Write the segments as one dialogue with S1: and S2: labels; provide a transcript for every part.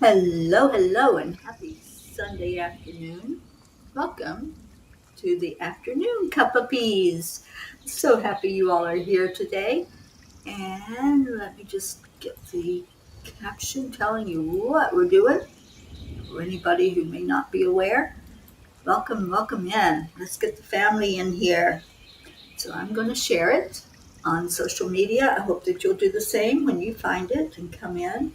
S1: Hello, and happy Sunday afternoon. Welcome to the afternoon cup of peas. So happy you all are here today. And let me just get the caption telling you what we're doing. For anybody who may not be aware, welcome in. Let's get the family in here. So I'm going to share it on social media. I hope that you'll do the same when you find it and come in.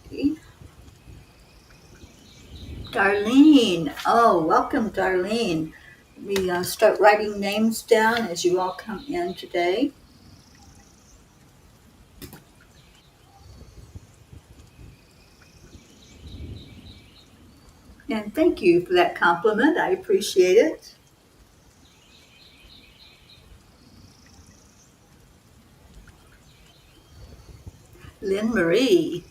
S1: Okay. Darlene. Oh, welcome, Darlene. We start writing names down as you all come in today. And thank you for that compliment. I appreciate it. Lynn Marie.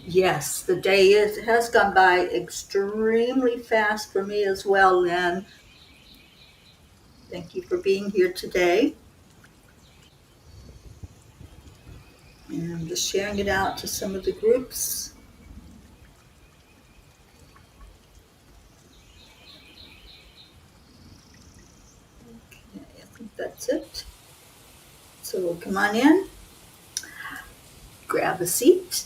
S1: Yes, the day has gone by extremely fast for me as well, Lynn. Thank you for being here today. And I'm just sharing it out to some of the groups. Okay, I think that's it. So come on in, grab a seat,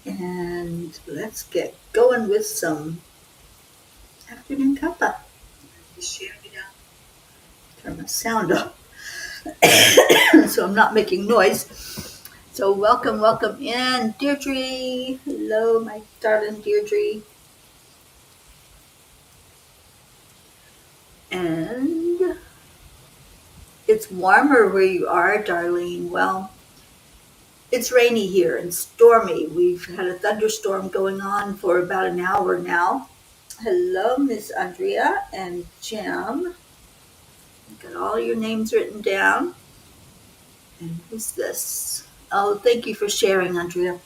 S1: and let's get going with some afternoon cuppa. Just sharing it out. Turn my sound off so I'm not making noise. So welcome in, Deirdre. Hello, my darling Deirdre. And it's warmer where you are, Darlene. Well, it's rainy here and stormy. We've had a thunderstorm going on for about an hour now. Hello, Miss Andrea and Jim. Got all your names written down. And who's this? Oh, thank you for sharing, Andrea.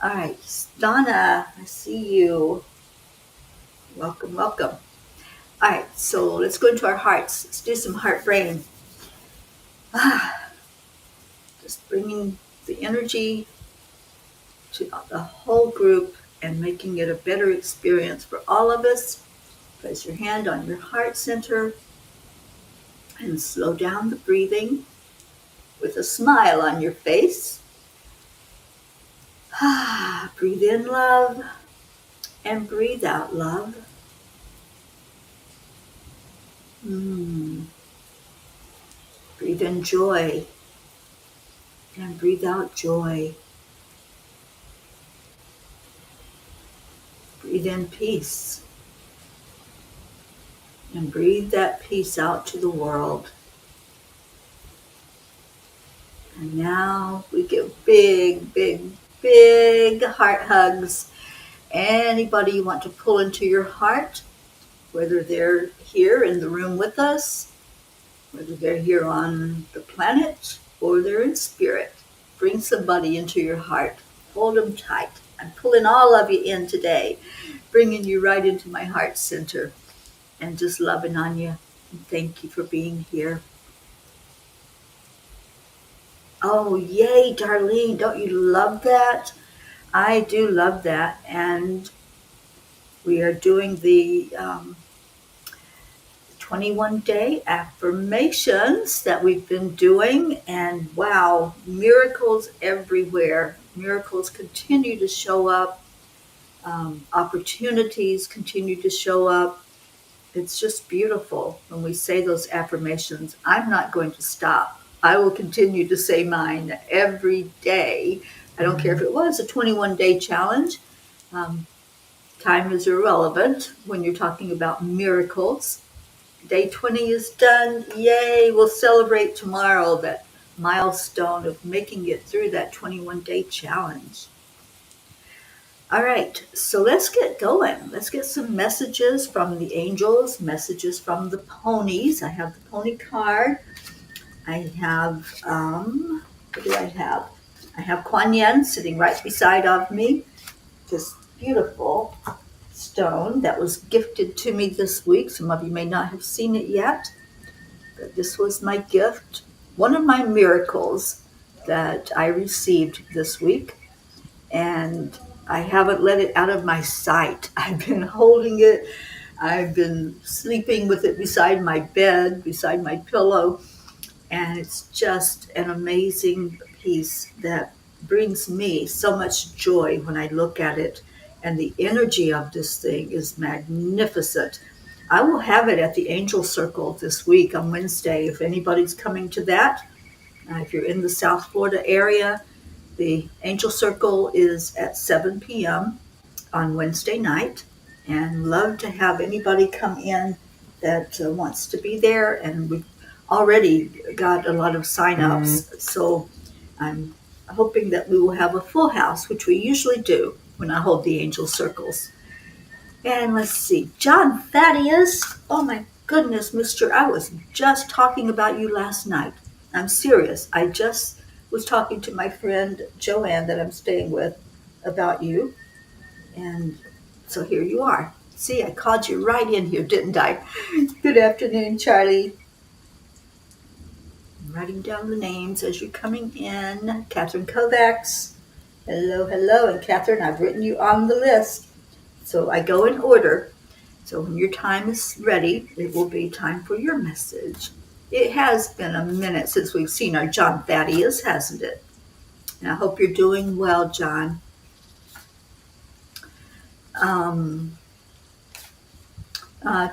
S1: All right, Donna, I see you. Welcome. All right, so let's go into our hearts. Let's do some heart brain. Just bringing the energy to the whole group and making it a better experience for all of us. Place your hand on your heart center and slow down the breathing with a smile on your face. Breathe in love and breathe out love. Breathe in joy and breathe out joy. Breathe in peace and breathe that peace out to the world. And now we give big heart hugs. Anybody you want to pull into your heart, whether they're here in the room with us, whether they're here on the planet, or they're in spirit, bring somebody into your heart. Hold them tight. I'm pulling all of you in today, bringing you right into my heart center and just loving on you. And thank you for being here. Oh, yay, Darlene. Don't you love that? I do love that. And we are doing the 21-day affirmations that we've been doing. And wow, miracles everywhere. Miracles continue to show up. Opportunities continue to show up. It's just beautiful when we say those affirmations. I'm not going to stop. I will continue to say mine every day. I don't care if it was a 21-day challenge. Time is irrelevant when you're talking about miracles. Day 20 is done. Yay, we'll celebrate tomorrow that milestone of making it through that 21-day challenge. All right, so let's get going. Let's get some messages from the angels, messages from the ponies. I have the pony card. I have, what do I have? I have Kuan Yin sitting right beside of me. Just beautiful stone that was gifted to me this week. Some of you may not have seen it yet, but this was my gift, one of my miracles that I received this week. And I haven't let it out of my sight. I've been holding it. I've been sleeping with it beside my bed, beside my pillow. And it's just an amazing piece that brings me so much joy when I look at it. And the energy of this thing is magnificent. I will have it at the Angel Circle this week on Wednesday. If anybody's coming to that, if you're in the South Florida area, the Angel Circle is at 7 p.m. on Wednesday night, and love to have anybody come in that wants to be there. And we've already got a lot of sign-ups, so I'm hoping that we will have a full house, which we usually do when I hold the Angel Circles. And let's see, John Thaddeus, oh my goodness, mister, I was just talking about you last night. I'm serious. I just was talking to my friend Joanne that I'm staying with about you. And so here you are. See, I called you right in here, didn't I? Good afternoon, Charlie. I'm writing down the names as you're coming in. Catherine Kovacs. Hello, hello. And Catherine, I've written you on the list. So I go in order. So when your time is ready, it will be time for your message. It has been a minute since we've seen our John Thaddeus, hasn't it? And I hope you're doing well, John.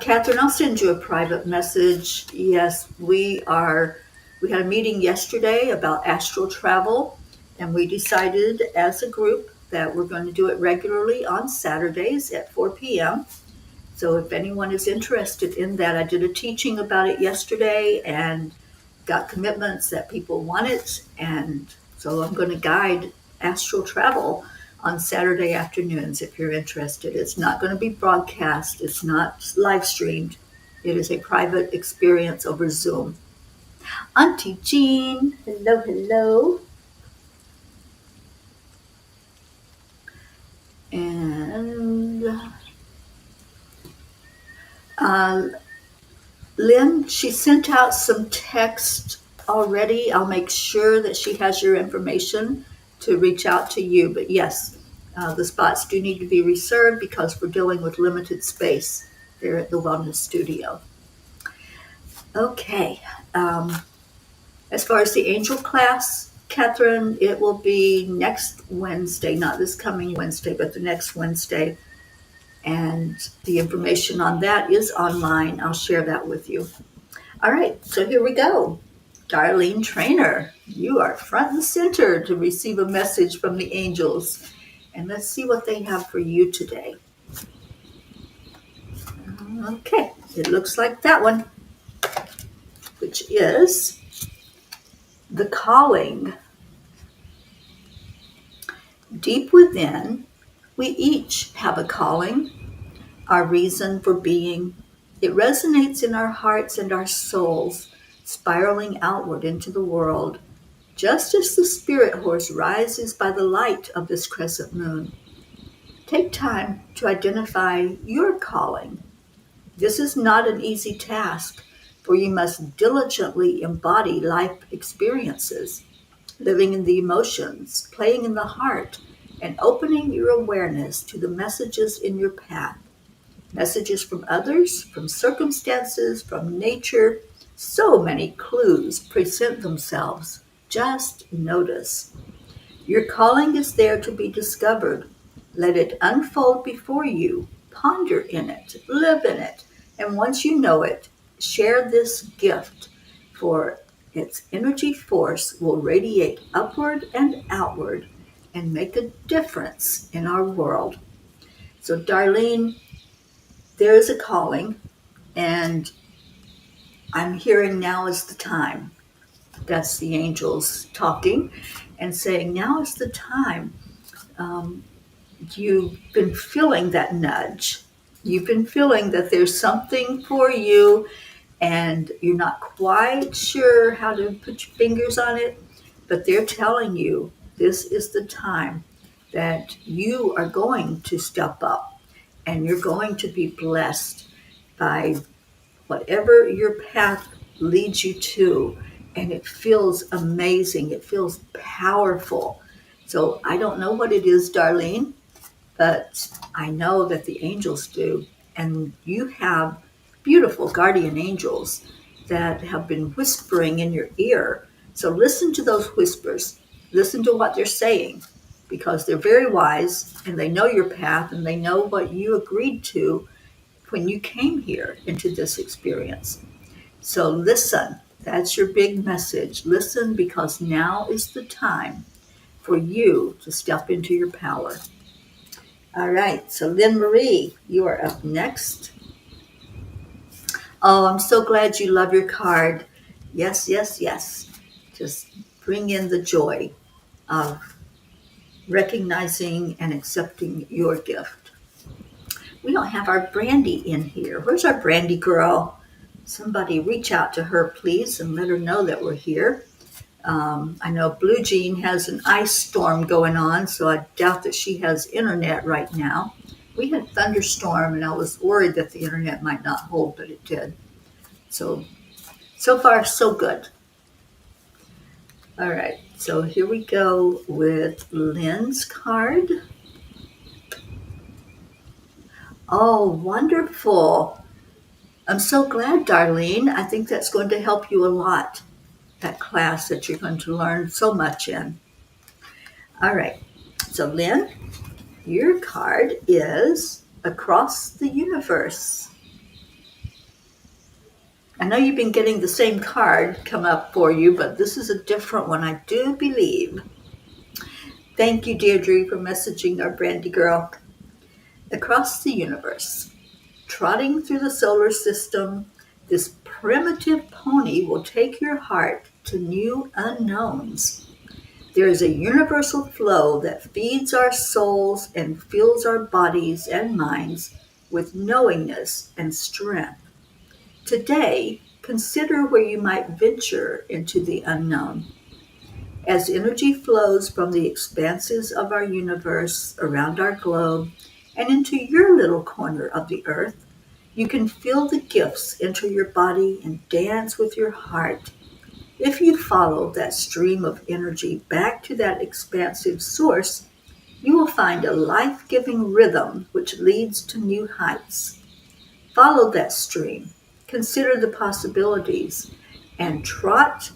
S1: Catherine, I'll send you a private message. Yes, we had a meeting yesterday about astral travel, and we decided as a group that we're going to do it regularly on Saturdays at 4 p.m. So if anyone is interested in that, I did a teaching about it yesterday and got commitments that people want it. And so I'm going to guide astral travel on Saturday afternoons if you're interested. It's not going to be broadcast. It's not live streamed. It is a private experience over Zoom. Auntie Jean, hello, hello. And Lynn, she sent out some text already. I'll make sure that she has your information to reach out to you. But yes, the spots do need to be reserved because we're dealing with limited space there at the Wellness Studio. Okay. As far as the angel class, Catherine, it will be next Wednesday, not this coming Wednesday, but the next Wednesday. And the information on that is online. I'll share that with you. All right, so here we go. Darlene Trainer, you are front and center to receive a message from the angels. And let's see what they have for you today. Okay, it looks like that one, which is the calling. Deep within, we each have a calling, our reason for being. It resonates in our hearts and our souls, spiraling outward into the world, just as the spirit horse rises by the light of this crescent moon. Take time to identify your calling. This is not an easy task, for you must diligently embody life experiences, living in the emotions, playing in the heart, and opening your awareness to the messages in your path. Messages from others, from circumstances, from nature. So many clues present themselves. Just notice. Your calling is there to be discovered. Let it unfold before you. Ponder in it. Live in it. And once you know it, share this gift, for its energy force will radiate upward and outward and make a difference in our world. So, Darlene, there is a calling, and I'm hearing now is the time. That's the angels talking and saying, now is the time. You've been feeling that nudge. You've been feeling that there's something for you, and you're not quite sure how to put your fingers on it, but they're telling you this is the time that you are going to step up and you're going to be blessed by whatever your path leads you to. And it feels amazing. It feels powerful. So I don't know what it is, Darlene, but I know that the angels do. And you have beautiful guardian angels that have been whispering in your ear. So listen to those whispers. Listen to what they're saying, because they're very wise and they know your path and they know what you agreed to when you came here into this experience. So listen. That's your big message. Listen, because now is the time for you to step into your power. All right, so Lynn Marie, you are up next. Oh, I'm so glad you love your card. Yes, yes, yes. Just bring in the joy of recognizing and accepting your gift. We don't have our Brandy in here. Where's our Brandy girl? Somebody reach out to her, please, and let her know that we're here. I know Blue Jean has an ice storm going on, so I doubt that she has internet right now. We had thunderstorm, and I was worried that the internet might not hold, but it did. So far, so good. All right, so here we go with Lynn's card. Oh, wonderful. I'm so glad, Darlene. I think that's going to help you a lot, that class that you're going to learn so much in. All right, so Lynn, your card is Across the Universe. I know you've been getting the same card come up for you, but this is a different one, I do believe. Thank you, Deirdre, for messaging our Brandy girl. Across the universe, trotting through the solar system, this primitive pony will take your heart to new unknowns. There is a universal flow that feeds our souls and fills our bodies and minds with knowingness and strength. Today, consider where you might venture into the unknown. As energy flows from the expanses of our universe around our globe and into your little corner of the earth, you can feel the gifts enter your body and dance with your heart. If you follow that stream of energy back to that expansive source, you will find a life-giving rhythm which leads to new heights. Follow that stream, consider the possibilities, and trot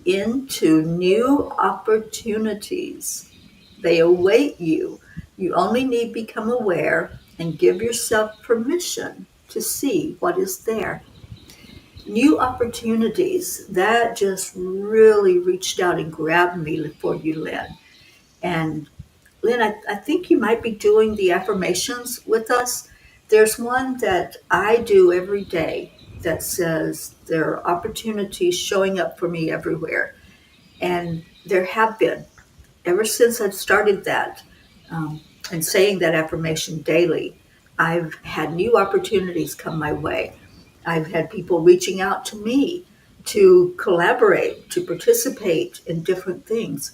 S1: into new opportunities. They await you. You only need become aware and give yourself permission to see what is there. New opportunities, that just really reached out and grabbed me for you, Lynn. And Lynn, I think you might be doing the affirmations with us. There's one that I do every day that says there are opportunities showing up for me everywhere. And there have been, ever since I've started that and saying that affirmation daily, I've had new opportunities come my way. I've had people reaching out to me to collaborate, to participate in different things.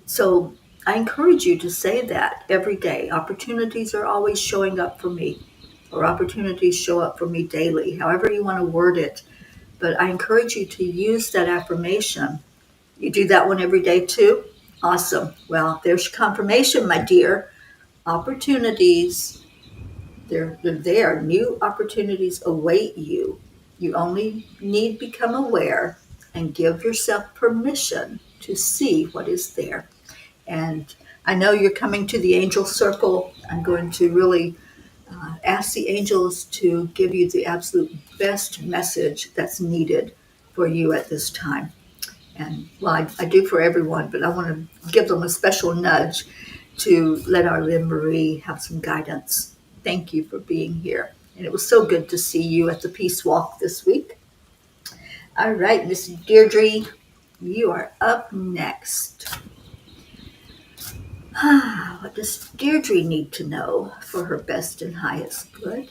S1: So I encourage you to say that every day. Opportunities are always showing up for me, or opportunities show up for me daily, however you want to word it. But I encourage you to use that affirmation. You do that one every day too? Awesome. Well, there's your confirmation, my dear. Opportunities, they're there. New opportunities await you. You only need become aware and give yourself permission to see what is there. And I know you're coming to the angel circle. I'm going to really ask the angels to give you the absolute best message that's needed for you at this time. And well, I do for everyone, but I want to give them a special nudge to let our Lynn Marie have some guidance. Thank you for being here. And it was so good to see you at the Peace Walk this week. All right, Miss Deirdre, you are up next. What does Deirdre need to know for her best and highest good?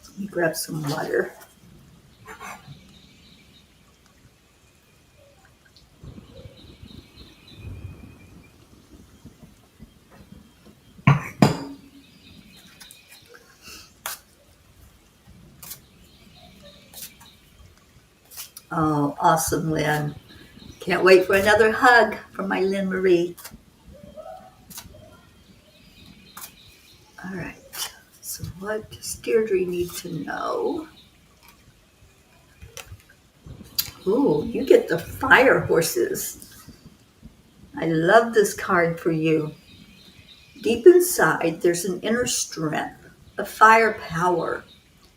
S1: Let me grab some water. Oh, awesome, Lynn. Can't wait for another hug from my Lynn Marie. All right. So, what does Deirdre need to know? Ooh, you get the fire horses. I love this card for you. Deep inside, there's an inner strength, a fire power.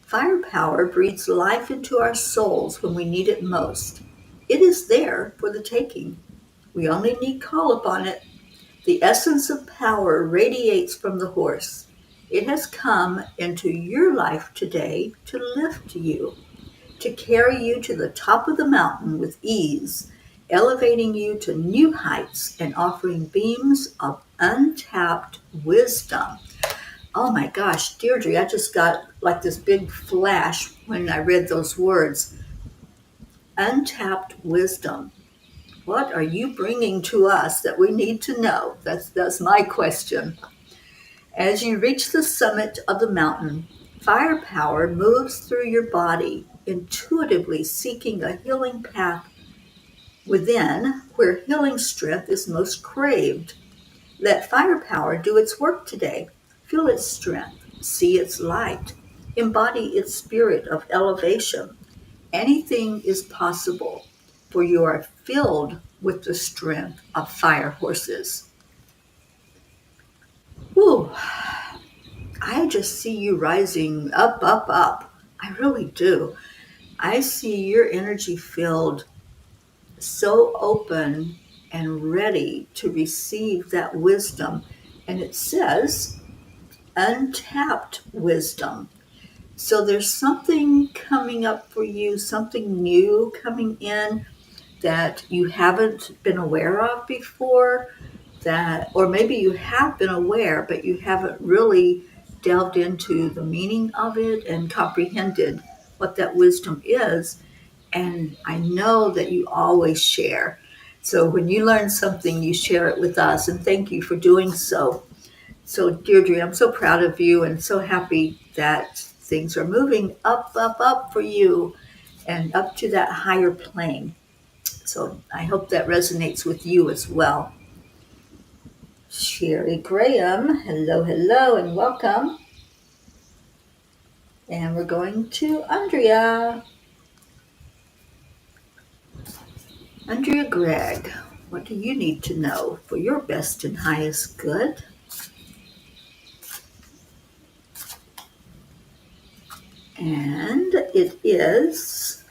S1: Fire power breathes life into our souls when we need it most. It is there for the taking. We only need call upon it. The essence of power radiates from the horse. It has come into your life today to lift you, to carry you to the top of the mountain with ease, elevating you to new heights and offering beams of untapped wisdom. Oh my gosh, Deirdre, I just got like this big flash when I read those words. Untapped wisdom. What are you bringing to us that we need to know? That's my question. As you reach the summit of the mountain, fire power moves through your body, intuitively seeking a healing path within where healing strength is most craved. Let fire power do its work today. Feel its strength, see its light, embody its spirit of elevation. Anything is possible, for you are filled with the strength of fire horses. Whew, I just see you rising up, up, up. I really do. I see your energy filled, so open and ready to receive that wisdom. And it says untapped wisdom. So there's something coming up for you, something new coming in that you haven't been aware of before, that or maybe you have been aware but you haven't really delved into the meaning of it and comprehended what that wisdom is. And I know that you always share. So when you learn something, you share it with us, and thank you for doing so. So, Deirdre, I'm so proud of you and so happy that things are moving up, up, up for you and up to that higher plane. So, I hope that resonates with you as well. Sherry Graham, hello, hello, and welcome. And we're going to Andrea. Andrea Gregg, what do you need to know for your best and highest good? And it is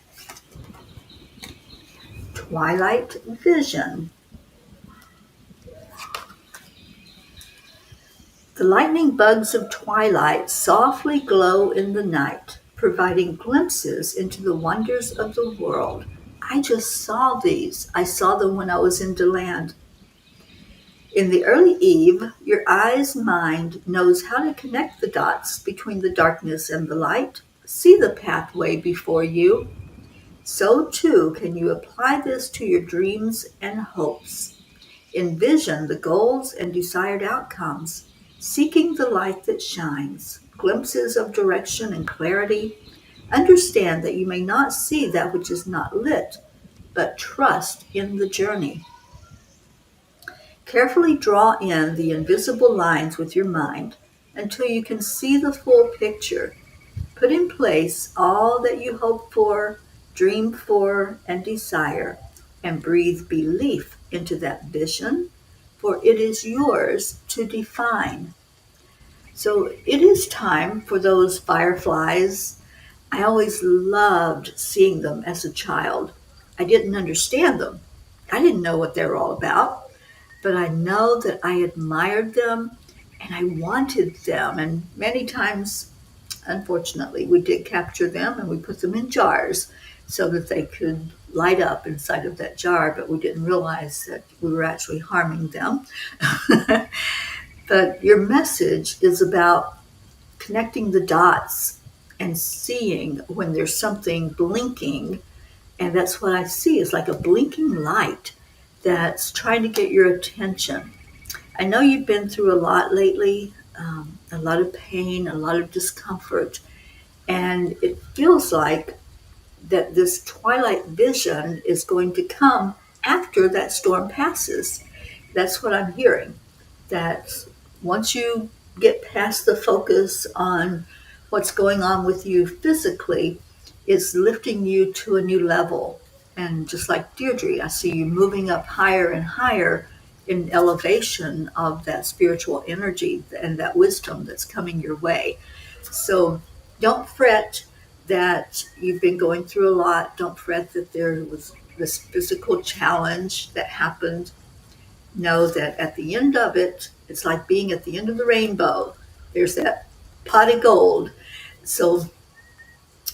S1: Twilight Vision. The lightning bugs of twilight softly glow in the night, providing glimpses into the wonders of the world. I just saw these. I saw them when I was in DeLand. In the early eve, your eye's mind knows how to connect the dots between the darkness and the light. See the pathway before you. So too can you apply this to your dreams and hopes. Envision the goals and desired outcomes, seeking the light that shines, glimpses of direction and clarity. Understand that you may not see that which is not lit, but trust in the journey. Carefully draw in the invisible lines with your mind until you can see the full picture. Put in place all that you hope for, dream for, and desire, and breathe belief into that vision, for it is yours to define. So it is time for those fireflies. I always loved seeing them as a child. I didn't understand them. I didn't know what they were all about, but I know that I admired them and I wanted them. And many times, unfortunately, we did capture them and we put them in jars so that they could light up inside of that jar, but we didn't realize that we were actually harming them. But your message is about connecting the dots and seeing when there's something blinking. And that's what I see is like a blinking light that's trying to get your attention. I know you've been through a lot lately, a lot of pain, a lot of discomfort, and it feels like that this twilight vision is going to come after that storm passes. That's what I'm hearing. That once you get past the focus on what's going on with you physically, it's lifting you to a new level. And just like Deirdre, I see you moving up higher and higher in elevation of that spiritual energy and that wisdom that's coming your way. So don't fret that you've been going through a lot. Don't fret that there was this physical challenge that happened. Know that at the end of it, it's like being at the end of the rainbow. There's that pot of gold. So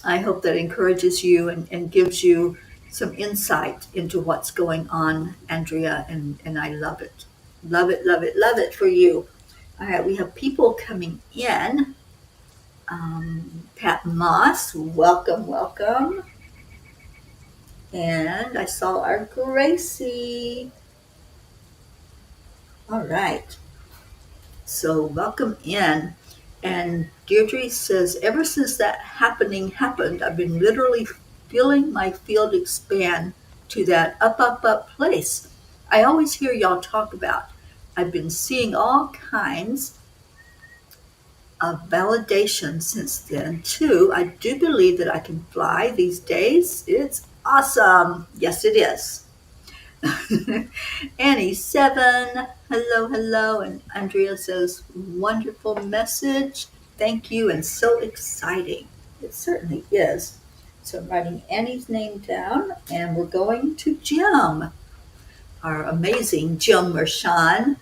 S1: I hope that encourages you and gives you some insight into what's going on, Andrea, and I love it. Love it, love it, love it for you. All right, we have people coming in. Pat Moss, welcome, welcome. And I saw our Gracie. All right. So welcome in. And Deirdre says, ever since that happening happened, I've been literally feeling my field expand to that up, up, up place I always hear y'all talk about. I've been seeing all kinds of validation since then, too. I do believe that I can fly these days. It's awesome. Yes, it is. Annie, 7. Hello, hello. And Andrea says, wonderful message. Thank you. And so exciting. It certainly is. So I'm writing Annie's name down, and we're going to Jim, our amazing Jim Mershawn.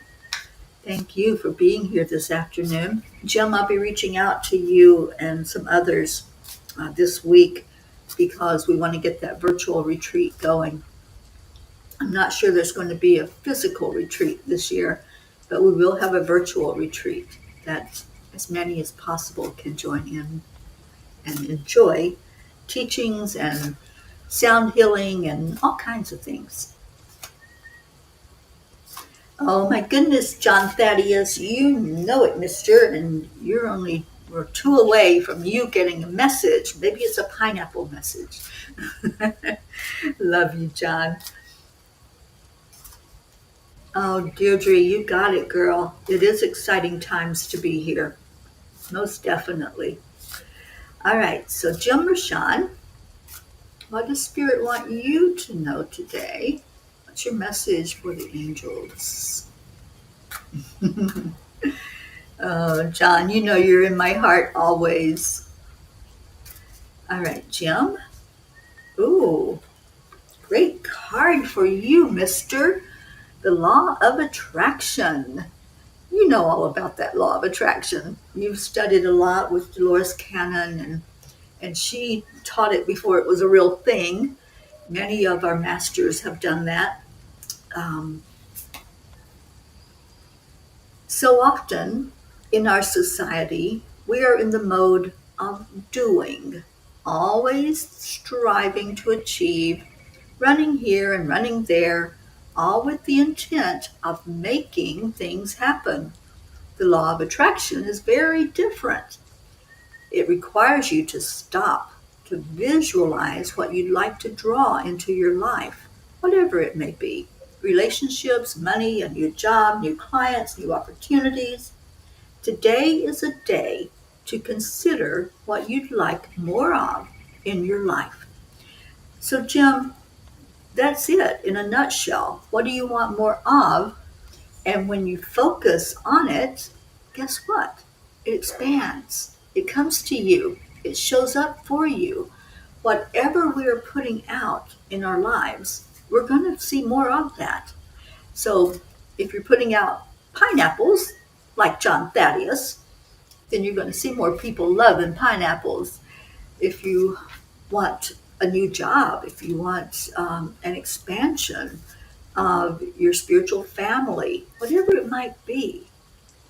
S1: Thank you for being here this afternoon. Jim, I'll be reaching out to you and some others this week because we want to get that virtual retreat going. I'm not sure there's going to be a physical retreat this year, but we will have a virtual retreat that as many as possible can join in and enjoy teachings and sound healing and all kinds of things. Oh my goodness, John Thaddeus, you know it, mister, and we're 2 away from you getting a message. Maybe it's a pineapple message. Love you, John. Oh, Deirdre, you got it, girl. It is exciting times to be here. Most definitely. All right, so Jim Rashan, what does Spirit want you to know today? What's your message for the angels? Oh, John, you know you're in my heart always. All right, Jim. Ooh, great card for you, mister. The law of attraction. You know all about that law of attraction. You've studied a lot with Dolores Cannon, and she taught it before it was a real thing. Many of our masters have done that. So often in our society, we are in the mode of doing, always striving to achieve, running here and running there, all with the intent of making things happen. The law of attraction is very different. It requires you to stop, to visualize what you'd like to draw into your life, whatever it may be. Relationships, money, a new job, new clients, new opportunities. Today is a day to consider what you'd like more of in your life. So, Jim, that's it in a nutshell. What do you want more of? And when you focus on it, guess what? It expands. It comes to you. It shows up for you. Whatever we're putting out in our lives, we're going to see more of that. So if you're putting out pineapples, like John Thaddeus, then you're going to see more people loving pineapples. If you want a new job, if you want an expansion of your spiritual family, whatever it might be,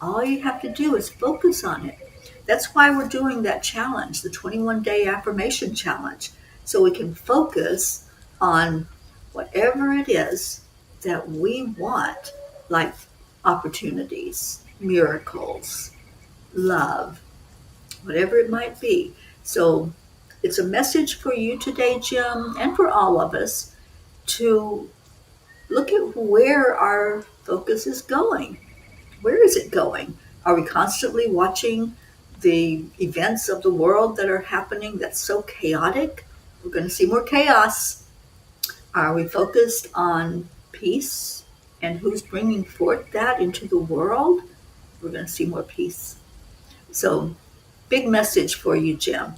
S1: all you have to do is focus on it. That's why we're doing that challenge, the 21-day affirmation challenge, so we can focus on whatever it is that we want, like opportunities, miracles, love, whatever it might be. So It's a message for you today, Jim, and for all of us to look at where our focus is going. Where is it going? Are we constantly watching the events of the world that are happening that's so chaotic? We're going to see more chaos. Are we focused on peace and who's bringing forth that into the world? We're going to see more peace. So, big message for you, Jim.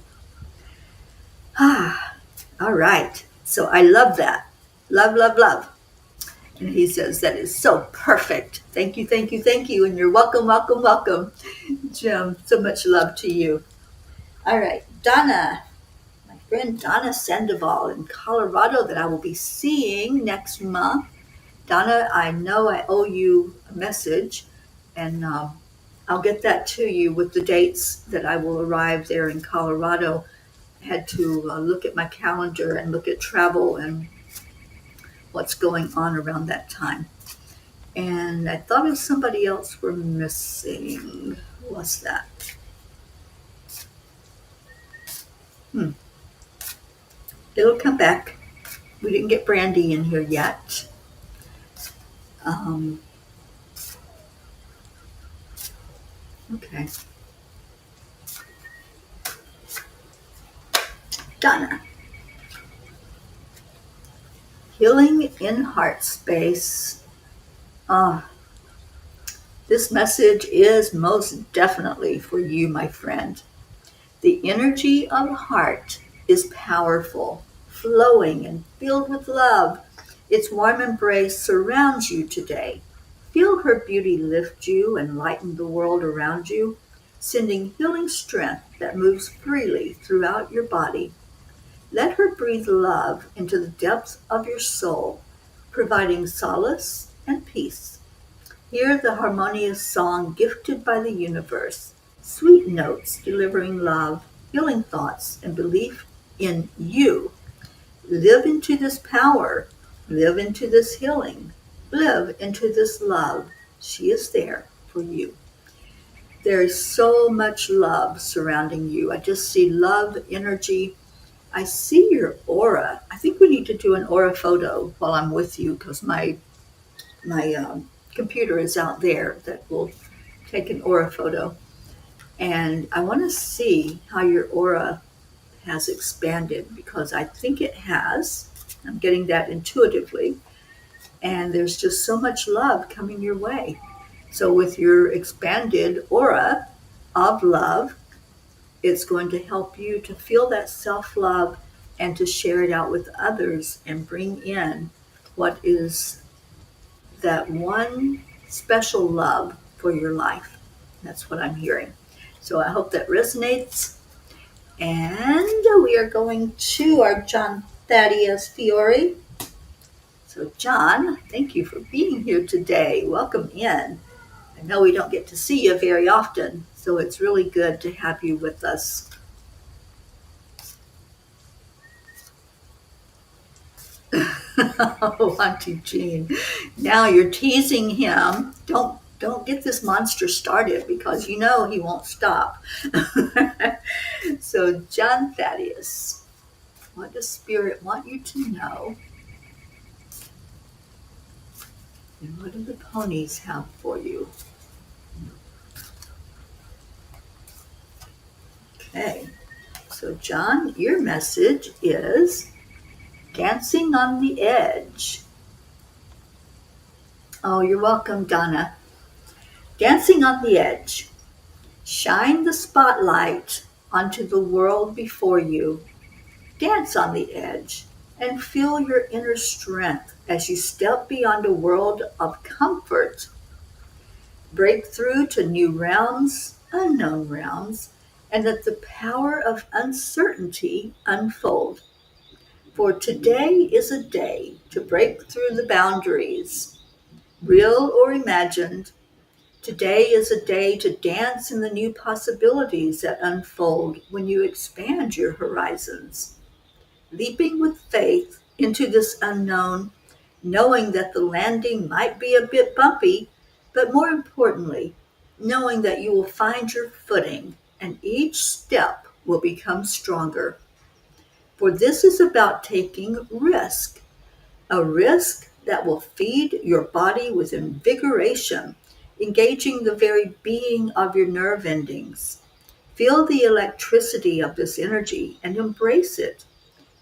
S1: Ah, all right. So, I love that. Love, love, love. And he says, that is so perfect. Thank you, thank you, thank you. And you're welcome, welcome, welcome, Jim. So much love to you. All right, Donna, my friend Donna Sandoval in Colorado that I will be seeing next month. Donna, I know I owe you a message, and I'll get that to you with the dates that I will arrive there in Colorado. I had to look at my calendar and look at travel and what's going on around that time. And I thought of somebody else we're missing. Who was that? It'll come back. We didn't get Brandy in here yet. Um, okay. Donna. Healing in heart space. This message is most definitely for you, my friend. The energy of heart is powerful, flowing, and filled with love. Its warm embrace surrounds you today. Feel her beauty lift you and lighten the world around you, sending healing strength that moves freely throughout your body. Let her breathe love into the depths of your soul, providing solace and peace. Hear the harmonious song gifted by the universe, sweet notes delivering love, healing thoughts, and belief in you. Live into this power, live into this healing, live into this love. She is there for you. There is so much love surrounding you. I just see love, energy. I see your aura. I think we need to do an aura photo while I'm with you because my computer is out there that will take an aura photo. And I want to see how your aura has expanded because I think it has. I'm getting that intuitively. And there's just so much love coming your way. So, with your expanded aura of love, it's going to help you to feel that self love and to share it out with others and bring in what is that one special love for your life. That's what I'm hearing. So I hope that resonates. And we are going to our John Thaddeus Fiore. So, John, thank you for being here today. Welcome in. I know we don't get to see you very often, so it's really good to have you with us. Oh, Auntie Jean. Now you're teasing him. Don't get this monster started because you know he won't stop. So, John Thaddeus, what does Spirit want you to know? And what do the ponies have for you? Okay. So, John, your message is dancing on the edge. Oh, you're welcome, Donna. Dancing on the edge. Shine the spotlight onto the world before you. Dance on the edge and feel your inner strength as you step beyond a world of comfort. Break through to new realms, unknown realms, and let the power of uncertainty unfold. For today is a day to break through the boundaries, real or imagined. Today is a day to dance in the new possibilities that unfold when you expand your horizons. Leaping with faith into this unknown, knowing that the landing might be a bit bumpy, but more importantly, knowing that you will find your footing and each step will become stronger. For this is about taking risk, a risk that will feed your body with invigoration, engaging the very being of your nerve endings. Feel the electricity of this energy and embrace it.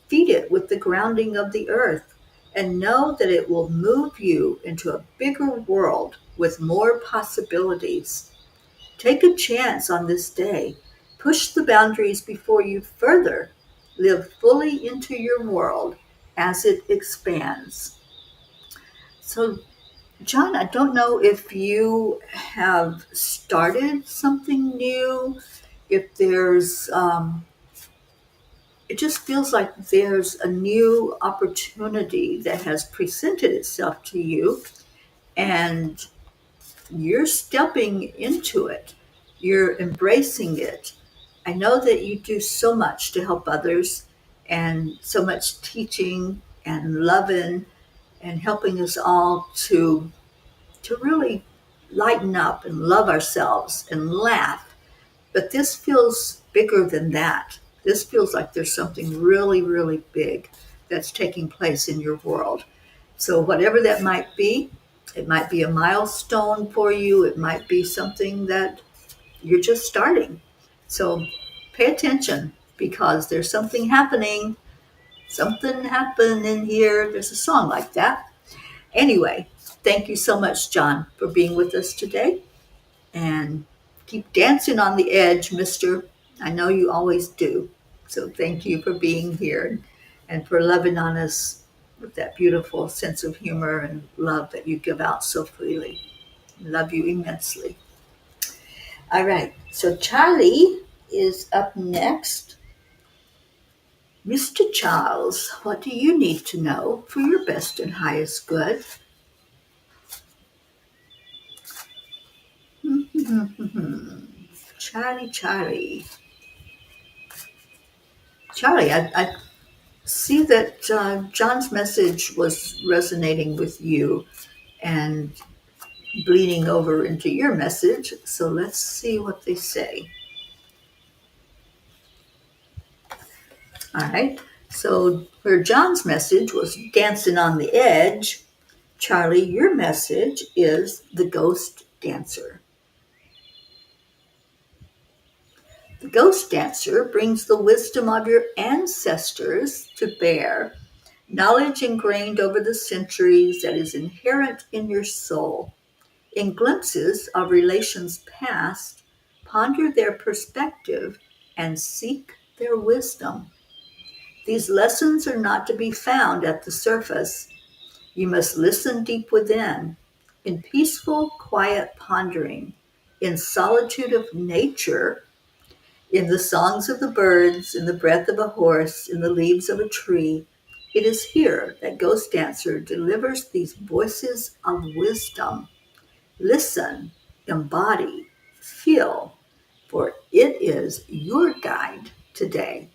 S1: Feed it with the grounding of the earth and know that it will move you into a bigger world with more possibilities. Take a chance on this day. Push the boundaries before you further. Live fully into your world as it expands. So, John, I don't know if you have started something new, if it just feels like there's a new opportunity that has presented itself to you, and you're stepping into it. You're embracing it. I know that you do so much to help others and so much teaching and loving and helping us all to really lighten up and love ourselves and laugh. But this feels bigger than that. This feels like there's something really, really big that's taking place in your world. So, whatever that might be, it might be a milestone for you, it might be something that you're just starting. So, pay attention because there's something happening. Something happened in here. There's a song like that. Anyway, thank you so much, John, for being with us today. And keep dancing on the edge, mister. I know you always do. So thank you for being here and for loving on us with that beautiful sense of humor and love that you give out so freely. Love you immensely. All right. So Charlie is up next. Mr. Charles, what do you need to know for your best and highest good? Charlie, Charlie. Charlie, I see that John's message was resonating with you and bleeding over into your message. So let's see what they say. All right. So where John's message was dancing on the edge, Charlie, your message is the ghost dancer. The ghost dancer brings the wisdom of your ancestors to bear, knowledge ingrained over the centuries that is inherent in your soul. In glimpses of relations past, ponder their perspective and seek their wisdom. These lessons are not to be found at the surface. You must listen deep within, in peaceful, quiet pondering, in solitude of nature, in the songs of the birds, in the breath of a horse, in the leaves of a tree. It is here that Ghost Dancer delivers these voices of wisdom. Listen, embody, feel, for it is your guide today.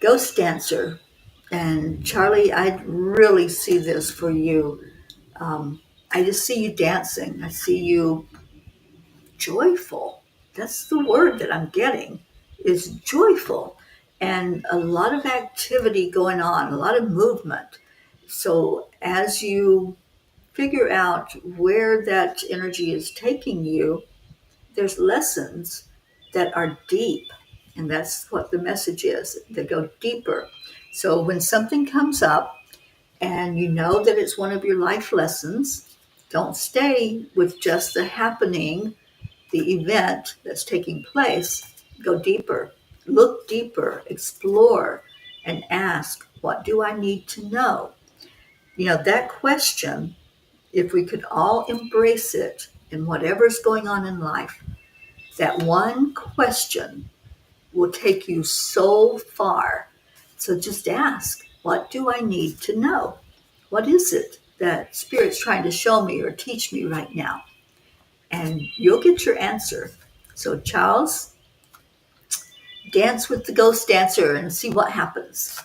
S1: Ghost Dancer. And Charlie, I really see this for you. I just see you dancing. I see you joyful. That's the word that I'm getting is joyful. And a lot of activity going on, a lot of movement. So as you figure out where that energy is taking you, there's lessons that are deep. And that's what the message is. They go deeper. So when something comes up and you know that it's one of your life lessons, don't stay with just the happening, the event that's taking place. Go deeper, look deeper, explore, and ask, what do I need to know? You know, that question, if we could all embrace it in whatever's going on in life, that one question will take you so far. So just ask, what do I need to know? What is it that Spirit's trying to show me or teach me right now? And you'll get your answer. So, Charles, dance with the ghost dancer and see what happens.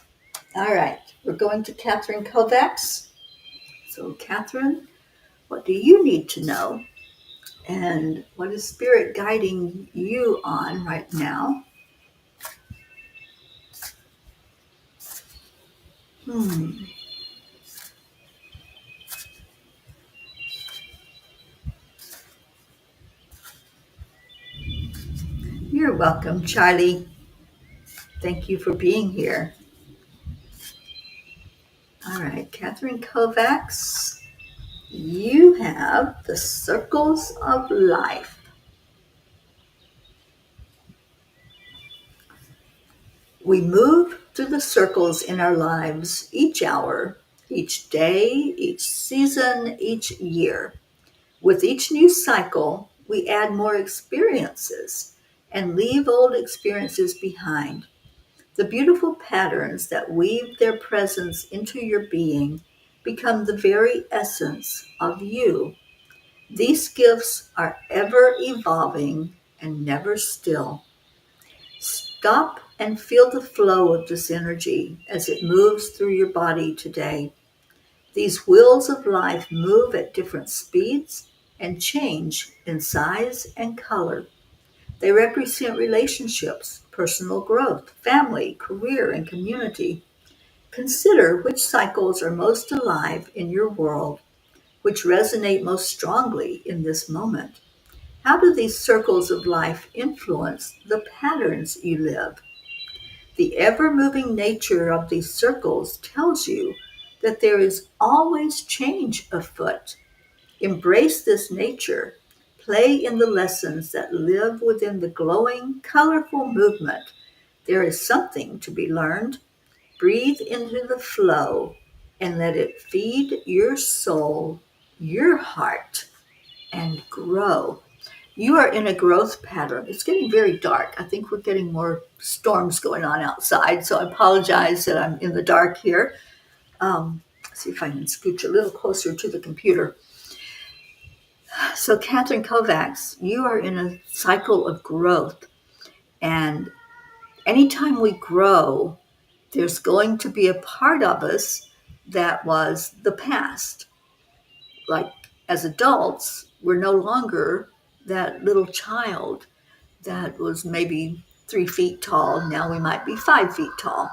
S1: All right, we're going to Catherine Kovacs. So, Catherine, what do you need to know? And what is Spirit guiding you on right now? Hmm. You're welcome, Charlie. Thank you for being here. All right, Catherine Kovacs, you have the circles of life. We move through the circles in our lives each hour, each day, each season, each year. With each new cycle, we add more experiences and leave old experiences behind. The beautiful patterns that weave their presence into your being become the very essence of you. These gifts are ever evolving and never still. Stop and feel the flow of this energy as it moves through your body today. These wheels of life move at different speeds and change in size and color. They represent relationships, personal growth, family, career, and community. Consider which cycles are most alive in your world, which resonate most strongly in this moment. How do these circles of life influence the patterns you live? The ever moving nature of these circles tells you that there is always change afoot. Embrace this nature. Play in the lessons that live within the glowing, colorful movement. There is something to be learned. Breathe into the flow and let it feed your soul, your heart, and grow. You are in a growth pattern. It's getting very dark. I think we're getting more storms going on outside, so I apologize that I'm in the dark here. See if I can scooch a little closer to the computer. So, Catherine Kovacs, you are in a cycle of growth, and anytime we grow, there's going to be a part of us that was the past. Like as adults, we're no longer that little child that was maybe 3 feet tall. Now we might be 5 feet tall.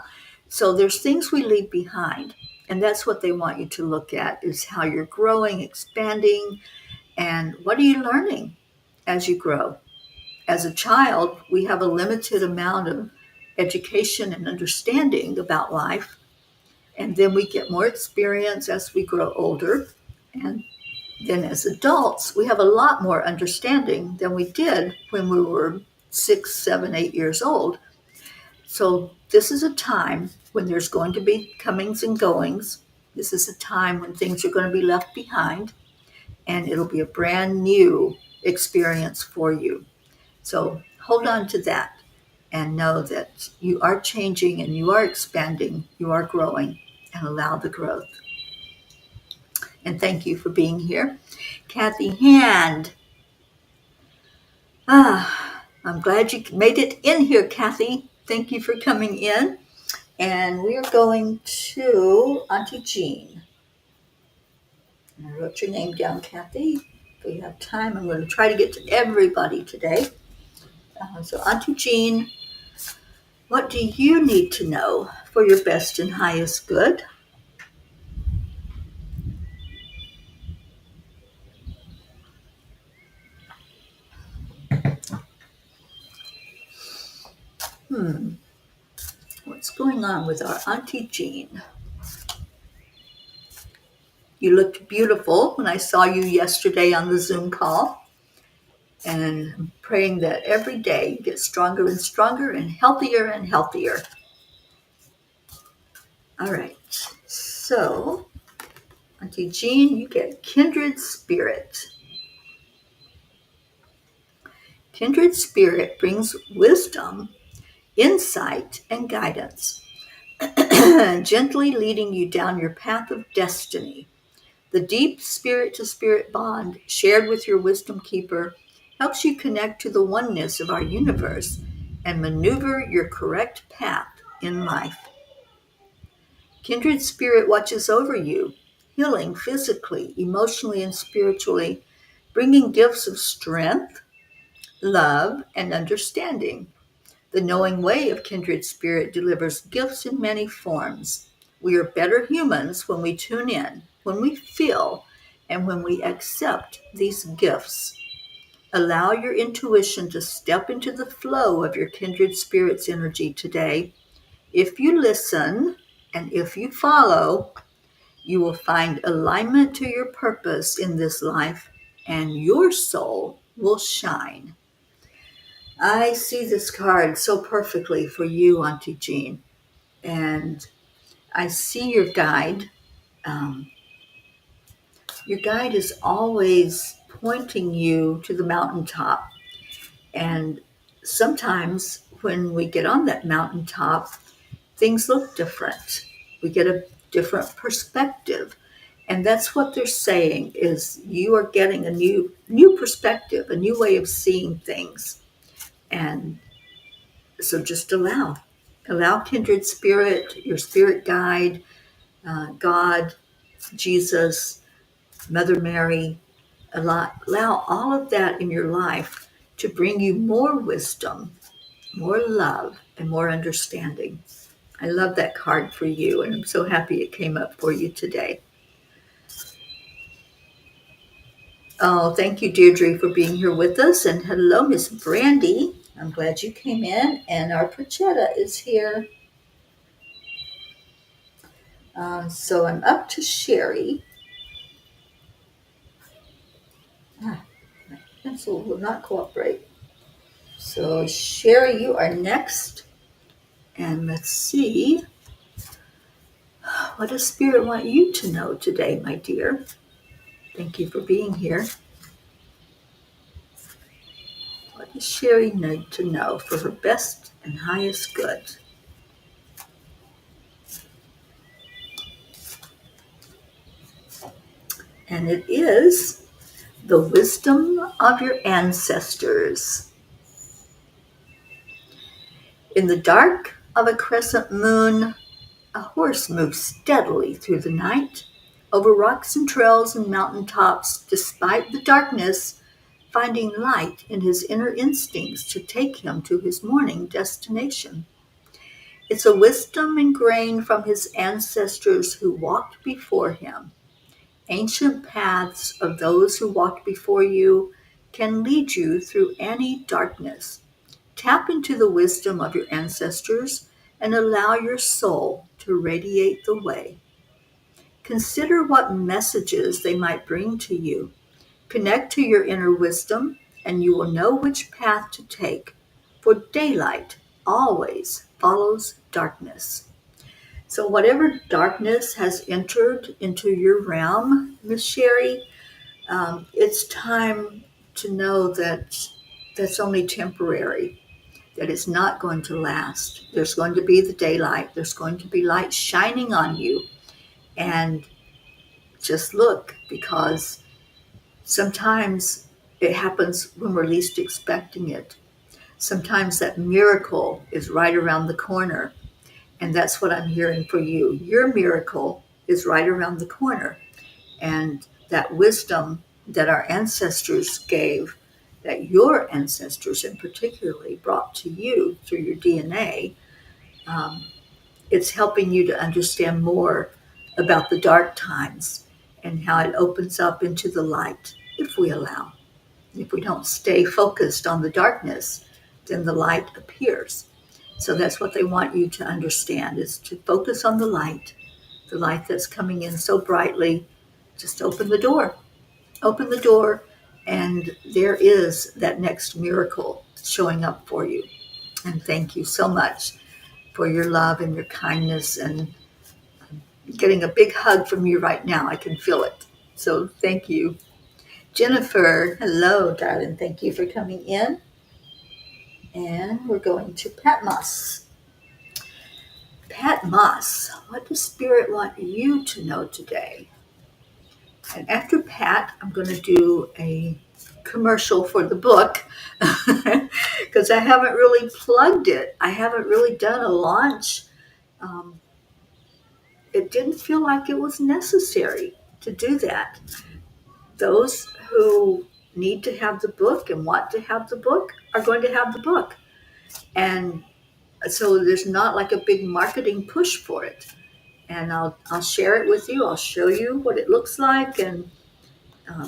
S1: So there's things we leave behind. And that's what they want you to look at is how you're growing, expanding, and what are you learning as you grow. As a child, we have a limited amount of education and understanding about life. And then we get more experience as we grow older. And then as adults, we have a lot more understanding than we did when we were 6, 7, 8 years old. So this is a time when there's going to be comings and goings. This is a time when things are going to be left behind, and it'll be a brand new experience for you. So hold on to that and know that you are changing and you are expanding, you are growing, and allow the growth. And thank you for being here. Kathy Hand. I'm glad you made it in here, Kathy. Thank you for coming in. And we are going to Auntie Jean. And I wrote your name down, Kathy. If we have time, I'm going to try to get to everybody today. So, Auntie Jean, what do you need to know for your best and highest good? What's going on with our Auntie Jean? You looked beautiful when I saw you yesterday on the Zoom call. And I'm praying that every day you get stronger and stronger and healthier and healthier. All right. So, Auntie Jean, you get kindred spirit. Kindred spirit brings wisdom, insight, and guidance, gently leading you down your path of destiny. The deep spirit to spirit bond shared with your wisdom keeper helps you connect to the oneness of our universe and maneuver your correct path in life. Kindred spirit watches over you, healing physically, emotionally, and spiritually, bringing gifts of strength, love, and understanding. The knowing way of kindred spirit delivers gifts in many forms. We are better humans when we tune in, when we feel, and when we accept these gifts. Allow your intuition to step into the flow of your kindred spirit's energy today. If you listen and if you follow, you will find alignment to your purpose in this life, and your soul will shine. I see this card so perfectly for you, Auntie Jean, and I see your guide. Um, your guide is always pointing you to the mountaintop, and sometimes when we get on that mountaintop, things look different. We get a different perspective. And that's what they're saying is you are getting a new perspective, a new way of seeing things. And so just allow kindred spirit, your spirit guide, God, Jesus, Mother Mary, allow all of that in your life to bring you more wisdom, more love, and more understanding. I love that card for you, and I'm so happy it came up for you today. Oh, thank you, Deirdre, for being here with us. And hello, Miss Brandy. I'm glad you came in, and our Pachetta is here. So I'm up to Sherry. My pencil will not cooperate. So, Sherry, you are next. And let's see. What does Spirit want you to know today, my dear? Thank you for being here. What does Sherry need to know for her best and highest good? And it is the wisdom of your ancestors. In the dark of a crescent moon, a horse moves steadily through the night, over rocks and trails and mountain tops, despite the darkness, finding light in his inner instincts to take him to his morning destination. It's a wisdom ingrained from his ancestors who walked before him. Ancient paths of those who walked before you can lead you through any darkness. Tap into the wisdom of your ancestors and allow your soul to radiate the way. Consider what messages they might bring to you. Connect to your inner wisdom, and you will know which path to take, for daylight always follows darkness. So, whatever darkness has entered into your realm, Miss Sherry, it's time to know that that's only temporary, that it's not going to last. There's going to be the daylight, there's going to be light shining on you. And just look, because sometimes it happens when we're least expecting it. Sometimes that miracle is right around the corner. And that's what I'm hearing for you. Your miracle is right around the corner. And that wisdom that our ancestors gave, that your ancestors in particularly brought to you through your DNA, um, it's helping you to understand more about the dark times and how it opens up into the light if we allow. If we don't stay focused on the darkness, then the light appears. So that's what they want you to understand, is to focus on the light that's coming in so brightly. Just open the door, and there is that next miracle showing up for you. And thank you so much for your love and your kindness, and getting a big hug from you right now. I can feel it. So thank you. Jennifer, hello, darling. Thank you for coming in. And we're going to Pat Moss. Pat Moss, what does Spirit want you to know today? And after Pat, I'm going to do a commercial for the book because I haven't really plugged it. I haven't really done a launch. Um, it didn't feel like it was necessary to do that. Those who need to have the book and want to have the book are going to have the book. And so there's not like a big marketing push for it. and I'll share it with you. I'll show you what it looks like, and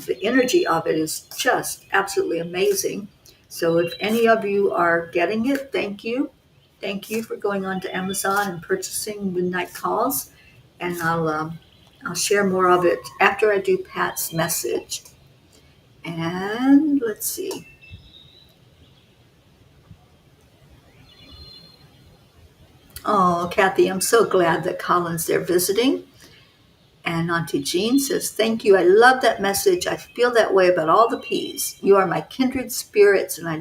S1: the energy of it is just absolutely amazing. So if any of you are getting it, thank you. Thank you for going on to Amazon and purchasing Midnight Calls. And I'll share more of it after I do Pat's message. And let's see. Oh, Kathy, I'm so glad that Colin's there visiting. And Auntie Jean says, thank you. I love that message. I feel that way about all the peas. You are my kindred spirits, and I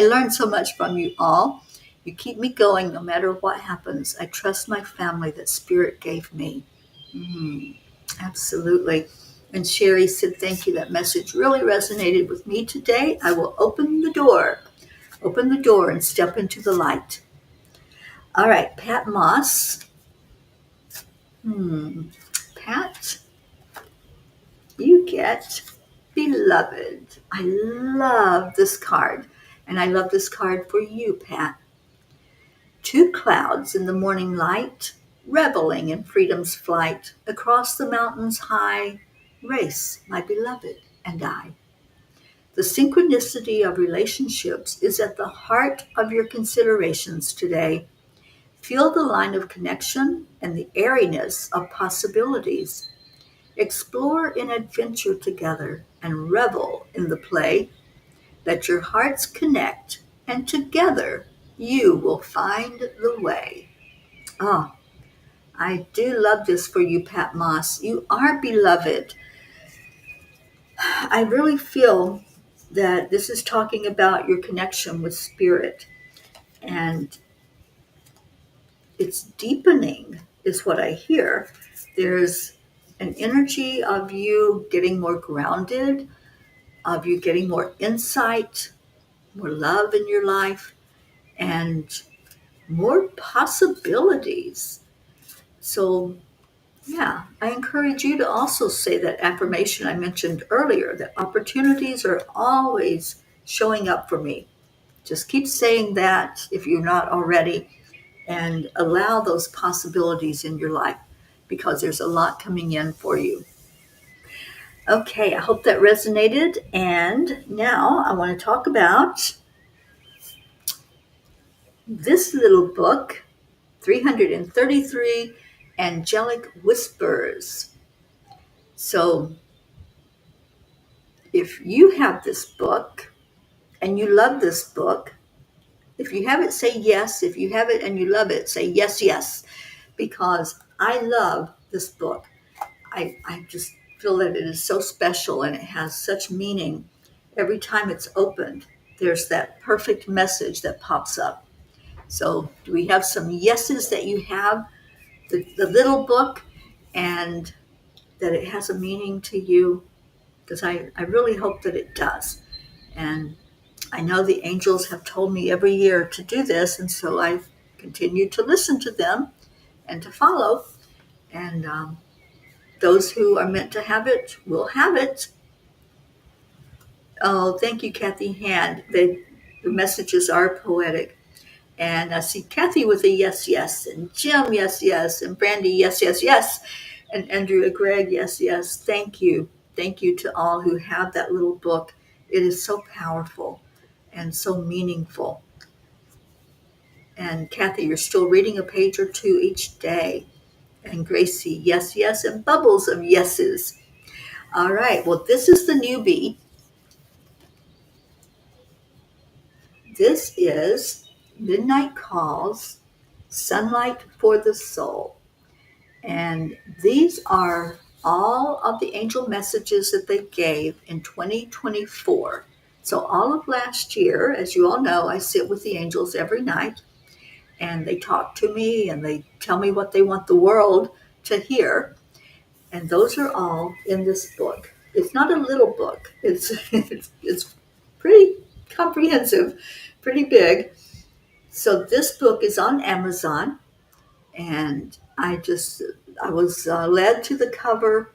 S1: learned so much from you all. You keep me going no matter what happens. I trust my family that Spirit gave me. Mm, absolutely. And Sherry said, thank you. That message really resonated with me today. I will open the door and step into the light. All right, Pat Moss. Pat, you get beloved. I love this card, and I love this card for you, Pat. Two clouds in the morning light, reveling in freedom's flight, across the mountains high, race my beloved and I. The synchronicity of relationships is at the heart of your considerations today. Feel the line of connection and the airiness of possibilities. Explore in adventure together and revel in the play. Let your hearts connect, and together you will find the way. Oh, I do love this for you, Pat Moss. You are beloved. I really feel that this is talking about your connection with spirit, and it's deepening, is what I hear. There's an energy of you getting more grounded, of you getting more insight, more love in your life, and more possibilities. So, yeah, I encourage you to also say that affirmation I mentioned earlier, that opportunities are always showing up for me. Just keep saying that if you're not already, and allow those possibilities in your life because there's a lot coming in for you. Okay, I hope that resonated. And now I want to talk about this little book, 333 Angelic Whispers. So if you have this book and you love this book, if you have it, say yes. If you have it and you love it, say yes, yes, because I love this book. I just feel that it is so special and it has such meaning. Every time it's opened, there's that perfect message that pops up. So, do we have some yeses that you have the little book and that it has a meaning to you? Because I really hope that it does. And I know the angels have told me every year to do this, and so I continue to listen to them and to follow. And those who are meant to have it will have it. Oh, thank you, Kathy Hand. The messages are poetic. And I see Kathy with a yes, yes, and Jim, yes, yes, and Brandy, yes, yes, yes, and Andrea Gregg, yes, yes. Thank you. Thank you to all who have that little book. It is so powerful and so meaningful. And Kathy, you're still reading a page or two each day. And Gracie, yes, yes, and bubbles of yeses. All right, well, this is the newbie. This is Midnight Calls, Sunlight for the Soul. And these are all of the angel messages that they gave in 2024. So all of last year, as you all know, I sit with the angels every night and they talk to me and they tell me what they want the world to hear. And those are all in this book. It's not a little book. It's pretty comprehensive, pretty big. So this book is on Amazon, and I was led to the cover.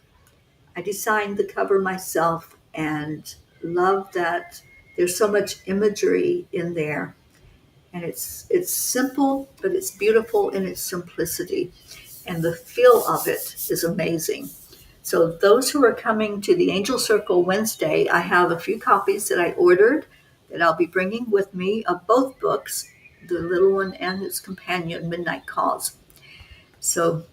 S1: I designed the cover myself, and love that there's so much imagery in there, and it's simple, but it's beautiful in its simplicity. and the feel of it is amazing. So those who are coming to the Angel Circle Wednesday, I have a few copies that I ordered that I'll be bringing with me of both books, the little one and its companion, Midnight Calls. So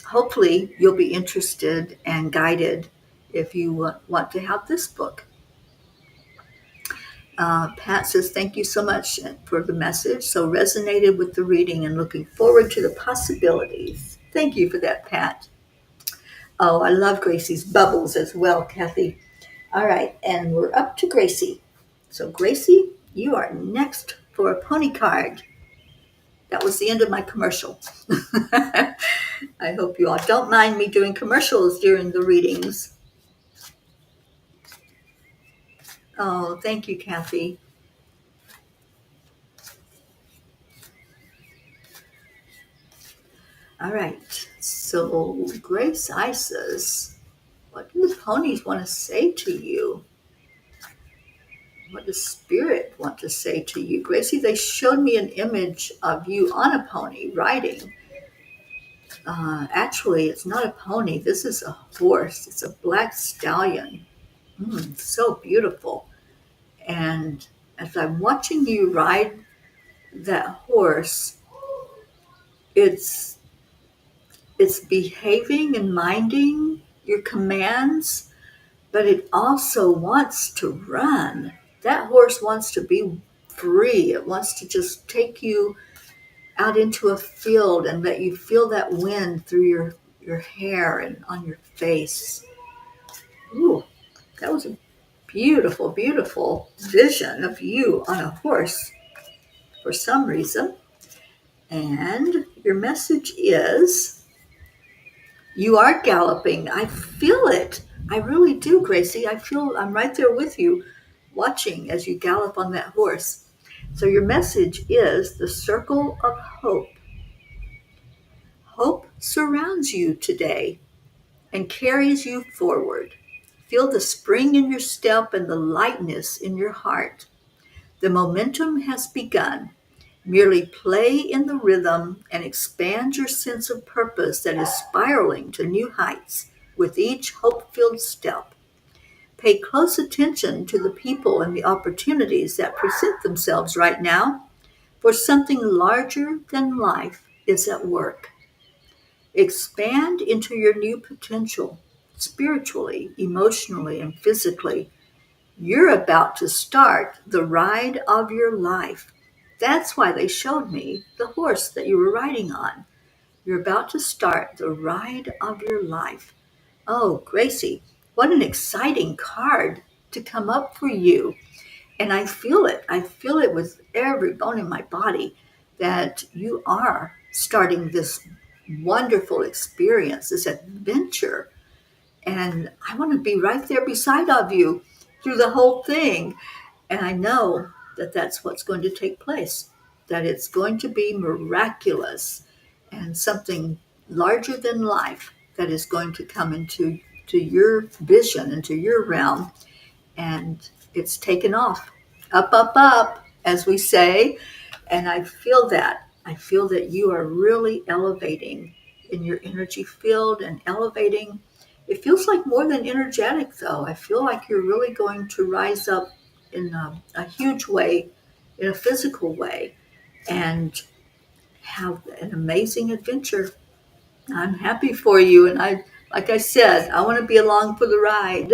S1: hopefully you'll be interested and guided if you want to have this book. Pat says, thank you so much for the message. So resonated with the reading and looking forward to the possibilities. Thank you for that, Pat. Oh, I love Gracie's bubbles as well, Kathy. All right, and we're up to Gracie. So, Gracie, you are next for a pony card. That was the end of my commercial. I hope you all don't mind me doing commercials during the readings. Oh, thank you, Kathy. All right, so Grace Isis, what do the ponies want to say to you? What does Spirit want to say to you? Gracie, they showed me an image of you on a pony riding. Actually, it's not a pony. This is a horse. It's a black stallion. So beautiful. And as I'm watching you ride that horse, it's behaving and minding your commands, but it also wants to run. That horse wants to be free. It wants to just take you out into a field and let you feel that wind through your hair and on your face. Ooh, that was a beautiful, beautiful vision of you on a horse for some reason. And your message is you are galloping. I feel it. I really do, Gracie. I feel I'm right there with you, watching as you gallop on that horse. So your message is the circle of hope. Hope surrounds you today and carries you forward. Feel the spring in your step and the lightness in your heart. The momentum has begun. Merely play in the rhythm and expand your sense of purpose that is spiraling to new heights with each hope-filled step. Pay close attention to the people and the opportunities that present themselves right now, for something larger than life is at work. Expand into your new potential, spiritually, emotionally, and physically. You're about to start the ride of your life. That's why they showed me the horse that you were riding on. You're about to start the ride of your life. Oh, Gracie, what an exciting card to come up for you. And I feel it. I feel it with every bone in my body that you are starting this wonderful experience, this adventure. And I want to be right there beside of you through the whole thing. And I know that that's what's going to take place, that it's going to be miraculous and something larger than life that is going to come into your vision, into your realm. And it's taken off, up, up, as we say. And I feel that. I feel that you are really elevating in your energy field and elevating. It feels like more than energetic, though. I feel like you're really going to rise up in a huge way, in a physical way, and have an amazing adventure. I'm happy for you. And like I said, I want to be along for the ride.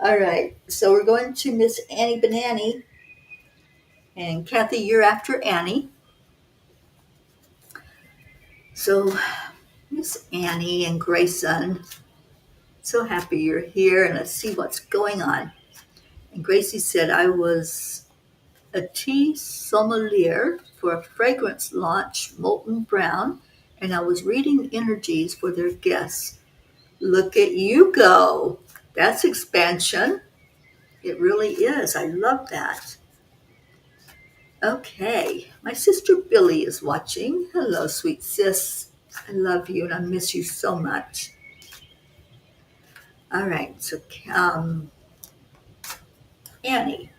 S1: All right, so we're going to Miss Annie Banani. And Kathy, you're after Annie. So, Miss Annie and Grayson, so happy you're here, and let's see what's going on. And Gracie said, I was a tea sommelier for a fragrance launch, Molten Brown, and I was reading energies for their guests. Look at you go. That's expansion. It really is. I love that. Okay, my sister Billy is watching. Hello, sweet sis. I love you and I miss you so much. All right, so Annie,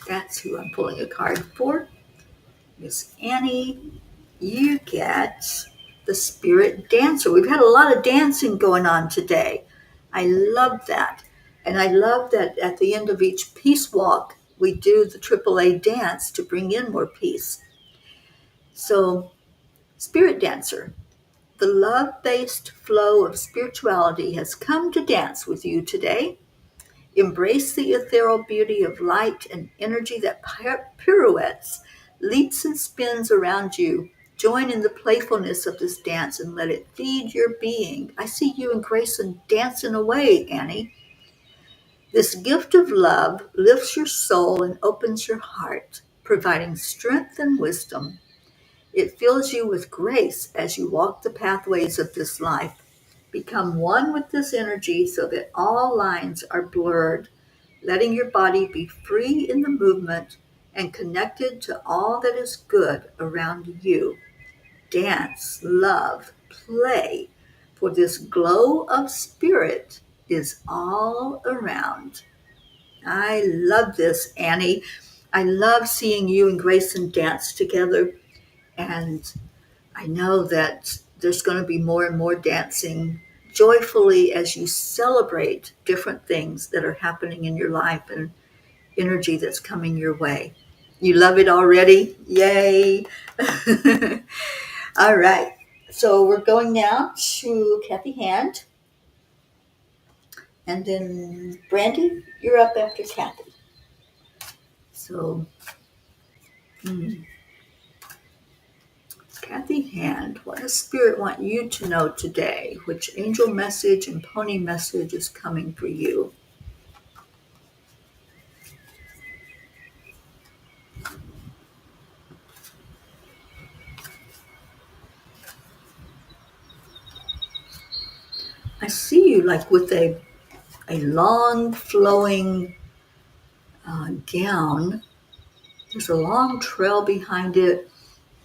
S1: that's who I'm pulling a card for. Miss Annie, you get the spirit dancer. We've had a lot of dancing going on today. I love that. And I love that at the end of each peace walk, we do the AAA dance to bring in more peace. So, spirit dancer, the love based flow of spirituality has come to dance with you today. Embrace the ethereal beauty of light and energy that pirouettes, leaps, and spins around you. Join in the playfulness of this dance and let it feed your being. I see you and Grayson dancing away, Annie. This gift of love lifts your soul and opens your heart, providing strength and wisdom. It fills you with grace as you walk the pathways of this life. Become one with this energy so that all lines are blurred, letting your body be free in the movement and connected to all that is good around you. Dance, love, play, for this glow of spirit is all around. I love this, Annie. I love seeing you and Grayson dance together, and I know that there's going to be more and more dancing joyfully as you celebrate different things that are happening in your life and energy that's coming your way. You love it already? Yay! All right. So we're going now to Kathy Hand. And then Brandy, you're up after Kathy. So, Kathy Hand, what does Spirit want you to know today? Which angel message and pony message is coming for you? I see you like with a long flowing gown. There's a long trail behind it,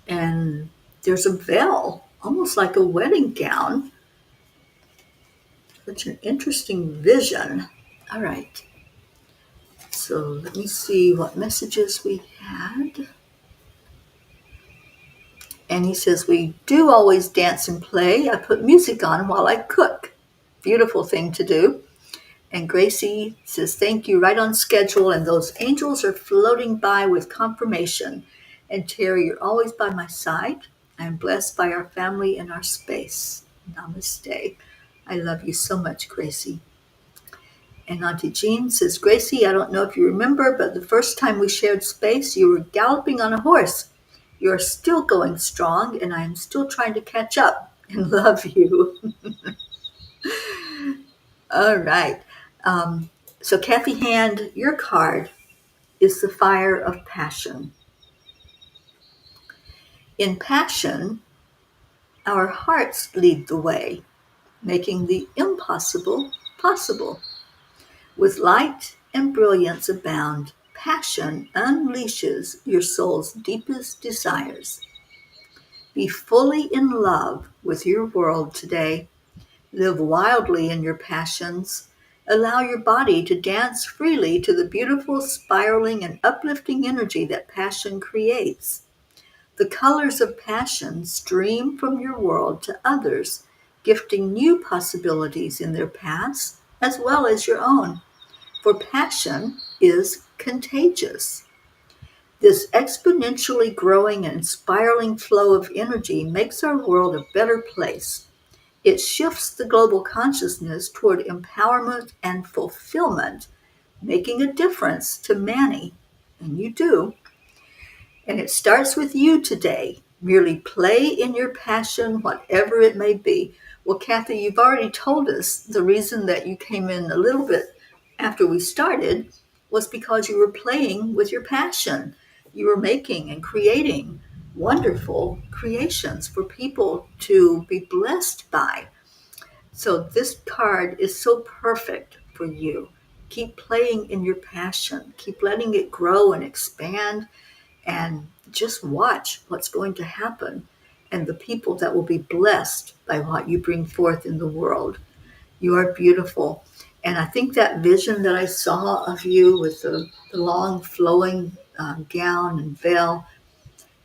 S1: and there's a veil, almost like a wedding gown. Such an interesting vision. All right. So let me see what messages we had. And he says, we do always dance and play. I put music on while I cook. Beautiful thing to do. And Gracie says, thank you, right on schedule. And those angels are floating by with confirmation. And Terry, you're always by my side. I'm blessed by our family and our space. Namaste. I love you so much, Gracie. And Auntie Jean says, Gracie, I don't know if you remember, but the first time we shared space, you were galloping on a horse. You are still going strong, and I am still trying to catch up and love you. All right. So, Kathy Hand, your card is the fire of passion. In passion, our hearts lead the way, making the impossible possible. With light and brilliance abound, passion unleashes your soul's deepest desires. Be fully in love with your world today. Live wildly in your passions. Allow your body to dance freely to the beautiful, spiraling, and uplifting energy that passion creates. The colors of passion stream from your world to others, gifting new possibilities in their paths as well as your own. For passion is contagious. This exponentially growing and spiraling flow of energy makes our world a better place. It shifts the global consciousness toward empowerment and fulfillment, making a difference to many. And you do. And it starts with you today. Merely play in your passion, whatever it may be. Well, Kathy, you've already told us the reason that you came in a little bit after we started was because you were playing with your passion. You were making and creating wonderful creations for people to be blessed by. So this card is so perfect for you. Keep playing in your passion. Keep letting it grow and expand, and just watch what's going to happen and the people that will be blessed by what you bring forth in the world. You are beautiful. And I think that vision that I saw of you with the long flowing gown and veil,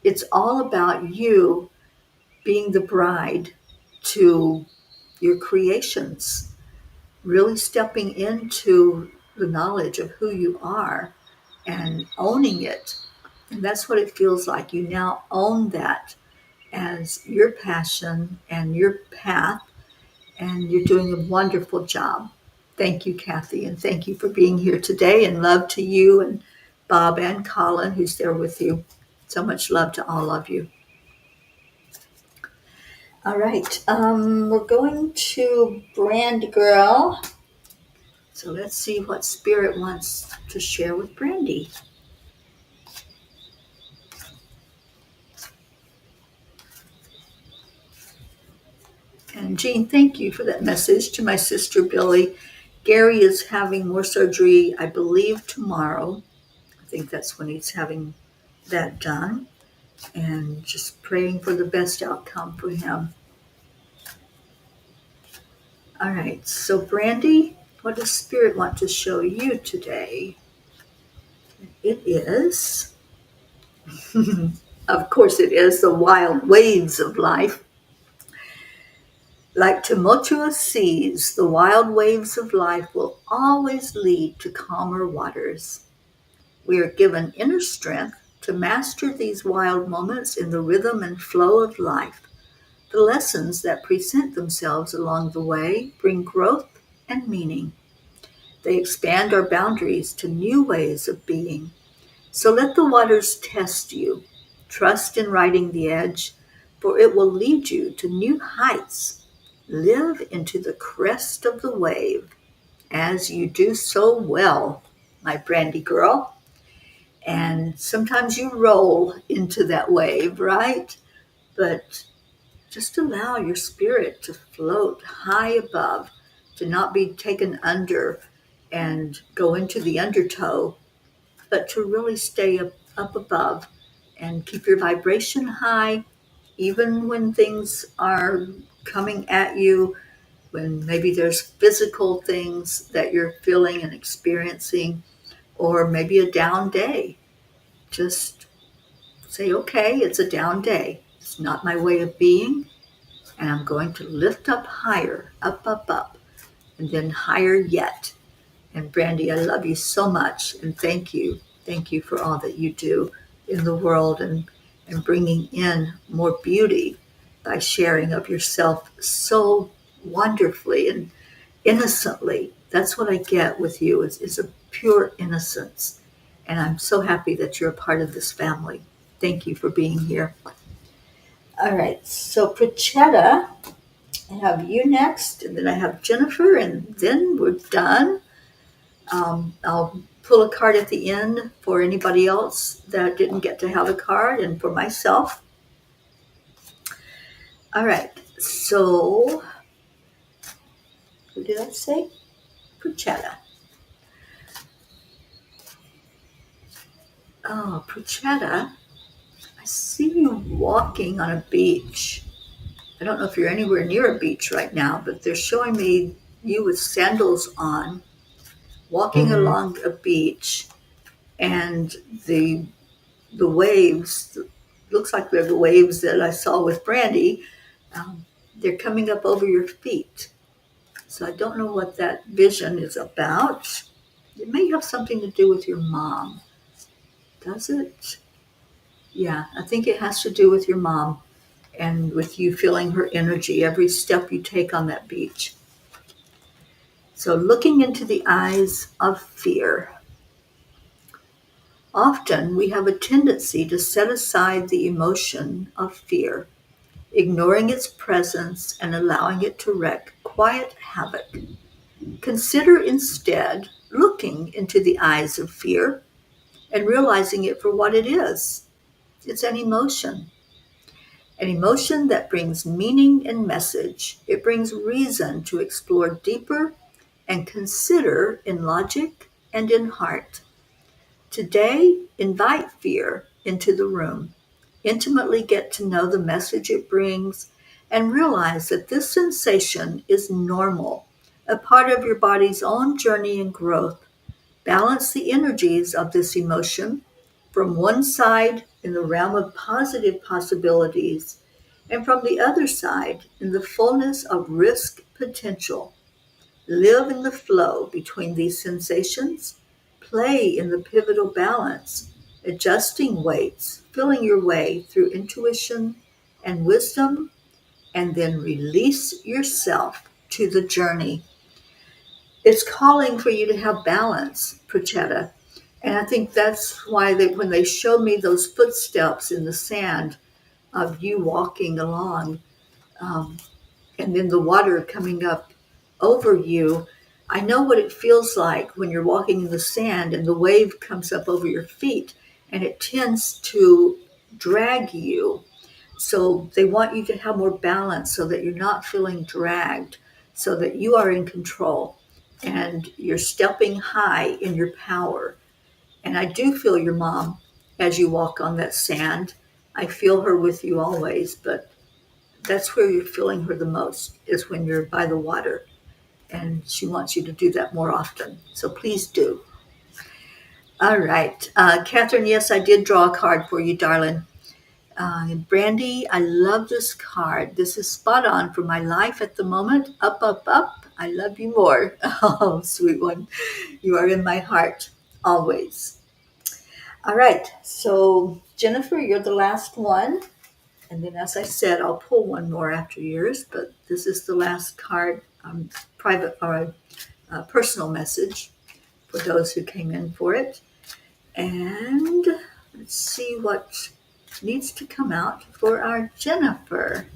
S1: it's all about you being the bride to your creations, really stepping into the knowledge of who you are and owning it. And that's what it feels like. You now own that as your passion and your path, and you're doing a wonderful job. Thank you, Kathy, and thank you for being here today. And love to you and Bob and Colin, who's there with you. So much love to all of you. All right, we're going to Brand Girl. So let's see what Spirit wants to share with Brandy. And Jean, thank you for that message to my sister Billy. Gary is having more surgery, I believe, tomorrow. I think that's when he's having that done. And just praying for the best outcome for him. All right, so Brandy, what does Spirit want to show you today? It is, of course it is, the wild waves of life. Like tumultuous seas, the wild waves of life will always lead to calmer waters. We are given inner strength to master these wild moments in the rhythm and flow of life. The lessons that present themselves along the way bring growth and meaning. They expand our boundaries to new ways of being. So let the waters test you. Trust in riding the edge, for it will lead you to new heights. Live into the crest of the wave, as you do so well, my Brandy girl. And sometimes you roll into that wave, right? But just allow your spirit to float high above, to not be taken under and go into the undertow, but to really stay up above and keep your vibration high, even when things are coming at you, when maybe there's physical things that you're feeling and experiencing, or maybe a down day. Just say, okay, it's a down day. It's not my way of being, and I'm going to lift up higher, up, up, up, and then higher yet. And Brandy, I love you so much, and thank you. Thank you for all that you do in the world and bringing in more beauty by sharing of yourself so wonderfully and innocently. That's what I get with you is a pure innocence. And I'm so happy that you're a part of this family. Thank you for being here. All right, so Prachetta, I have you next, and then I have Jennifer, and then we're done. I'll pull a card at the end for anybody else that didn't get to have a card, and for myself. All right, so who did I say? Prachetta. Oh, Prachetta, I see you walking on a beach. I don't know if you're anywhere near a beach right now, but they're showing me you with sandals on, walking along a beach, and the waves, looks like they're the waves that I saw with Brandy, they're coming up over your feet. So I don't know what that vision is about. It may have something to do with your mom. Does it? Yeah, I think it has to do with your mom and with you feeling her energy every step you take on that beach. So looking into the eyes of fear. Often we have a tendency to set aside the emotion of fear, ignoring its presence and allowing it to wreak quiet havoc. Consider instead looking into the eyes of fear and realizing it for what it is. It's an emotion that brings meaning and message. It brings reason to explore deeper and consider in logic and in heart. Today, invite fear into the room. Intimately get to know the message it brings and realize that this sensation is normal, a part of your body's own journey and growth. Balance the energies of this emotion from one side in the realm of positive possibilities And from the other side, in the fullness of risk potential, live in the flow between these sensations, play in the pivotal balance, adjusting weights, feeling your way through intuition and wisdom, and then release yourself to the journey. It's calling for you to have balance, Prachetta. And I think that's why when they show me those footsteps in the sand of you walking along, um, and then the water coming up over you, I know what it feels like when you're walking in the sand and the wave comes up over your feet and it tends to drag you. So they want you to have more balance so that you're not feeling dragged, so that you are in control and you're stepping high in your power. And I do feel your mom as you walk on that sand. I feel her with you always, but that's where you're feeling her the most is when you're by the water. And she wants you to do that more often. So please do. All right. Catherine, yes, I did draw a card for you, darling. Brandy, I love this card. This is spot on for my life at the moment. Up, up, up. I love you more. Oh, sweet one. You are in my heart always. All right. So, Jennifer, you're the last one. And then, as I said, I'll pull one more after yours, but this is the last card, private or personal message for those who came in for it. And let's see what needs to come out for our Jennifer.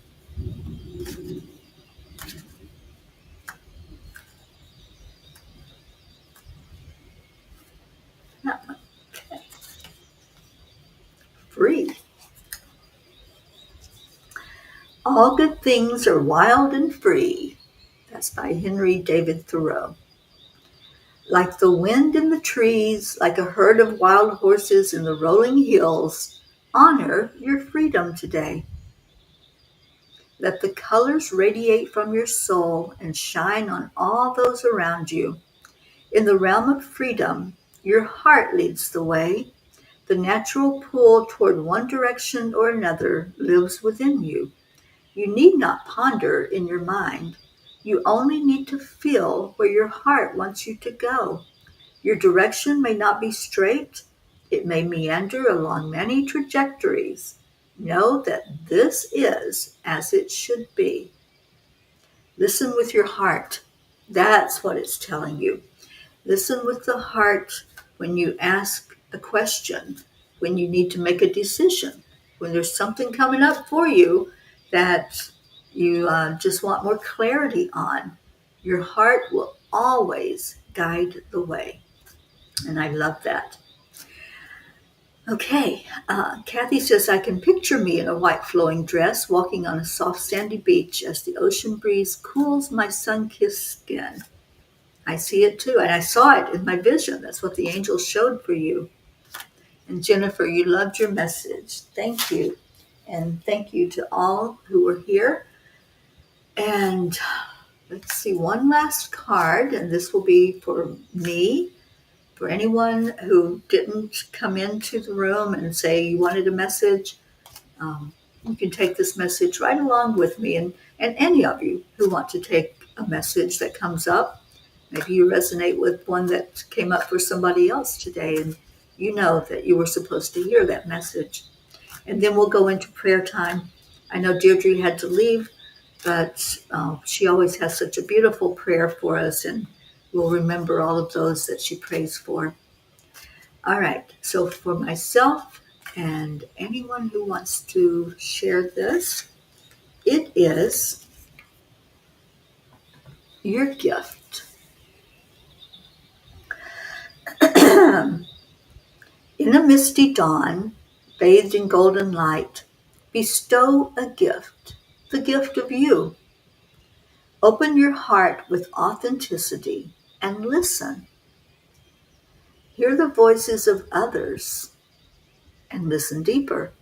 S1: Okay. Free. All good things are wild and free. That's by Henry David Thoreau. Like the wind in the trees, like a herd of wild horses in the rolling hills, honor your freedom today. Let the colors radiate from your soul and shine on all those around you. In the realm of freedom, your heart leads the way. The natural pull toward one direction or another lives within you. You need not ponder in your mind. You only need to feel where your heart wants you to go. Your direction may not be straight. It may meander along many trajectories. Know that this is as it should be. Listen with your heart. That's what it's telling you. Listen with the heart when you ask a question, when you need to make a decision, when there's something coming up for you that you just want more clarity on. Your heart will always guide the way. And I love that. Okay, Kathy says, I can picture me in a white flowing dress walking on a soft sandy beach as the ocean breeze cools my sun-kissed skin. I see it too, and I saw it in my vision. That's what the angels showed for you. And Jennifer, you loved your message. Thank you. And thank you to all who were here. And let's see, one last card, and this will be for me. For anyone who didn't come into the room and say you wanted a message, you can take this message right along with me. And any of you who want to take a message that comes up, maybe you resonate with one that came up for somebody else today, and you know that you were supposed to hear that message. And then we'll go into prayer time. I know Deirdre had to leave, but she always has such a beautiful prayer for us, and we'll remember all of those that she prays for. All right, so for myself and anyone who wants to share this, it is your gift. In a misty dawn, bathed in golden light, bestow a gift, the gift of you. Open your heart with authenticity and listen. Hear the voices of others and listen deeper.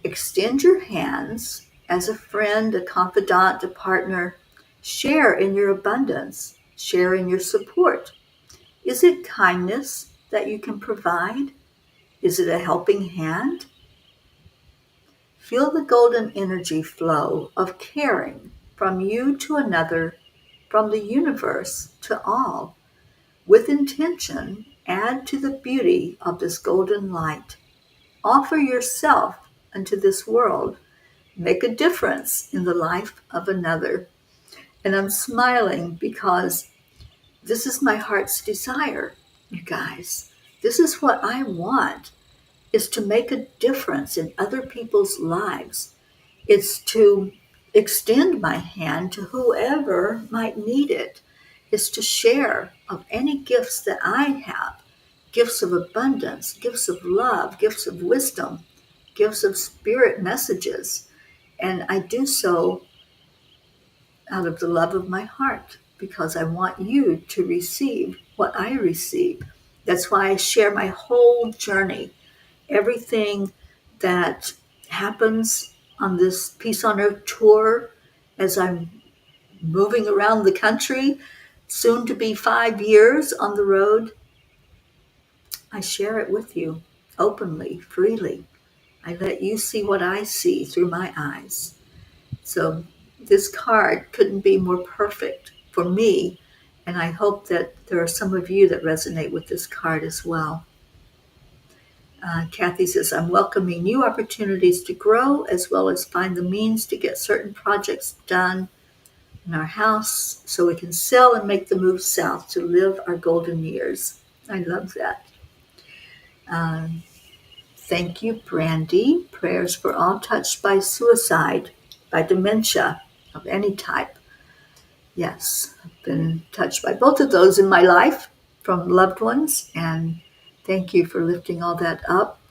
S1: Extend your hands as a friend, a confidant, a partner. Share in your abundance. Share in your support. Is it kindness that you can provide? Is it a helping hand? Feel the golden energy flow of caring from you to another, from the universe to all. With intention, add to the beauty of this golden light. Offer yourself unto this world. Make a difference in the life of another. And I'm smiling because this is my heart's desire, you guys. This is what I want, is to make a difference in other people's lives. It's to extend my hand to whoever might need it. It's to share of any gifts that I have, gifts of abundance, gifts of love, gifts of wisdom, gifts of spirit messages. And I do so out of the love of my heart because I want you to receive what I receive. That's why I share my whole journey, everything that happens on this Peace on Earth tour as I'm moving around the country, soon to be 5 years on the road. I share it with you openly, freely. I let you see what I see through my eyes. So this card couldn't be more perfect for me, and I hope that there are some of you that resonate with this card as well. Kathy says, I'm welcoming new opportunities to grow as well as find the means to get certain projects done in our house so we can sell and make the move south to live our golden years. I love that. Thank you, Brandy. Prayers for all touched by suicide, by dementia of any type. Yes, I've been touched by both of those in my life from loved ones, and thank you for lifting all that up.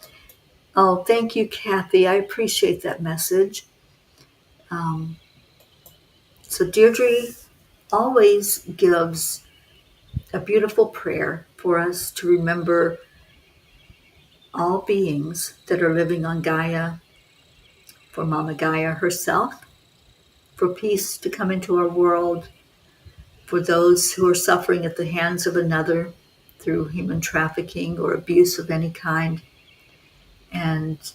S1: Oh, thank you, Kathy. I appreciate that message. So Deirdre always gives a beautiful prayer for us to remember all beings that are living on Gaia, for Mama Gaia herself, for peace to come into our world, for those who are suffering at the hands of another through human trafficking or abuse of any kind, and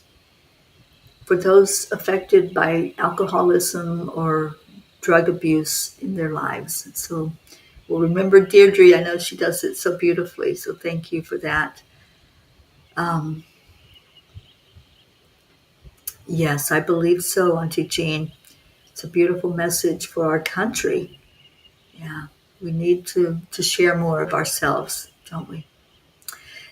S1: for those affected by alcoholism or drug abuse in their lives. So we'll remember Deirdre. I know she does it so beautifully, so thank you for that. Yes, I believe so, Auntie Jean. It's a beautiful message for our country. Yeah, we need to share more of ourselves, don't we?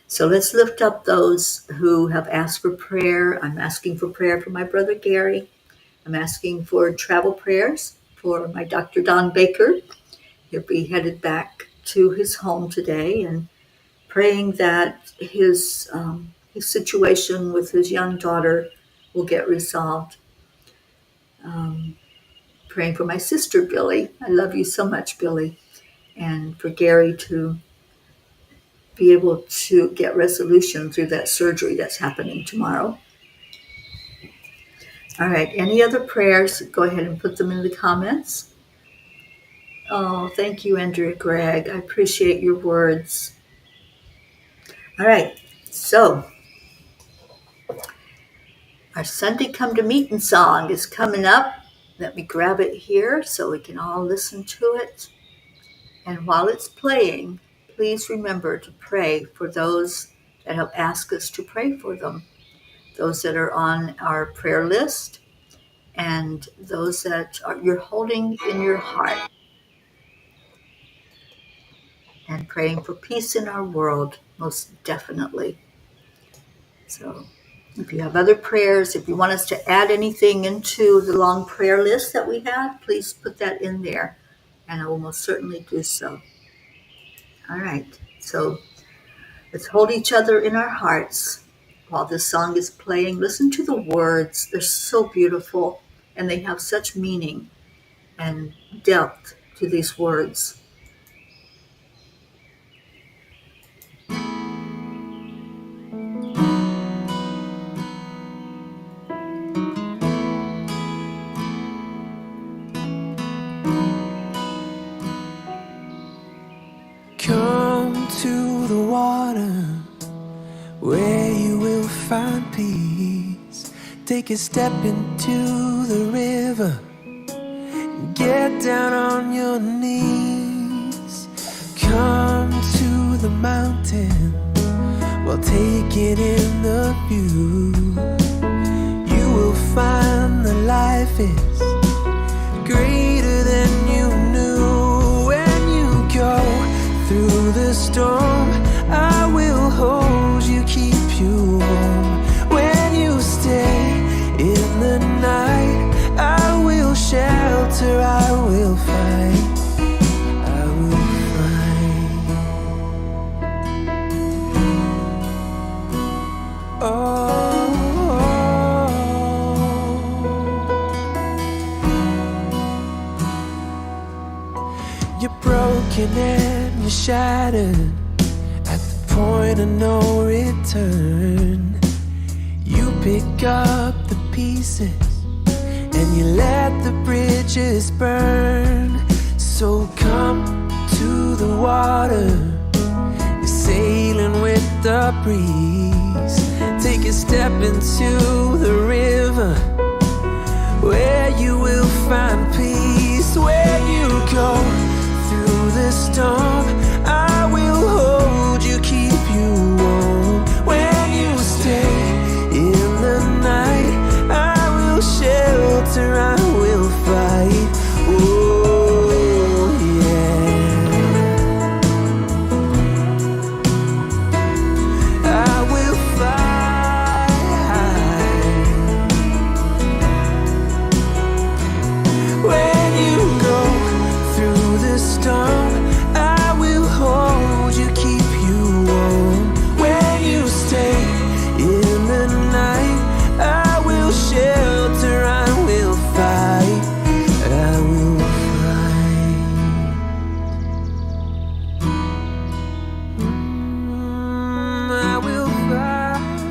S1: So let's lift up those who have asked for prayer. I'm asking for prayer for my brother Gary. I'm asking for travel prayers for my Dr. Don Baker. He'll be headed back to his home today, and praying that his situation with his young daughter will get resolved. Praying for my sister, Billy. I love you so much, Billy. And for Gary to be able to get resolution through that surgery that's happening tomorrow. All right, any other prayers? Go ahead and put them in the comments. Oh, thank you, Andrea Gregg. I appreciate your words. All right, so our Sunday Come to Meeting song is coming up. Let me grab it here so we can all listen to it. And while it's playing, please remember to pray for those that have asked us to pray for them, those that are on our prayer list, and those that you're holding in your heart, and praying for peace in our world, most definitely. So if you have other prayers, if you want us to add anything into the long prayer list that we have, please put that in there, and I will most certainly do so. All right, so let's hold each other in our hearts while this song is playing. Listen to the words. They're so beautiful, and they have such meaning and depth to these words.
S2: Come to the water where you will find peace. Take a step into the river. Get down on your knees. Come to the mountain while taking in the view. You will find that life is greater than you knew. When you go through the storm, I will hold you, keep you warm. When you stay in the night, I will shelter, I will fight, I will fight. Oh, you're broken and you're shattered at the point of no return. You pick up the pieces and you let the bridges burn. So come to the water, you're sailing with the breeze. Take a step into the river, where you will find peace. When you go through the storm, I will hold you, keep you warm. When you stay in the night, I will shelter, I will fight. Oh yeah, I will fight. When you go through the storm, I will hold you, keep you warm. When you stay in the night, I will shelter, I will fight, I will fight. I will fight.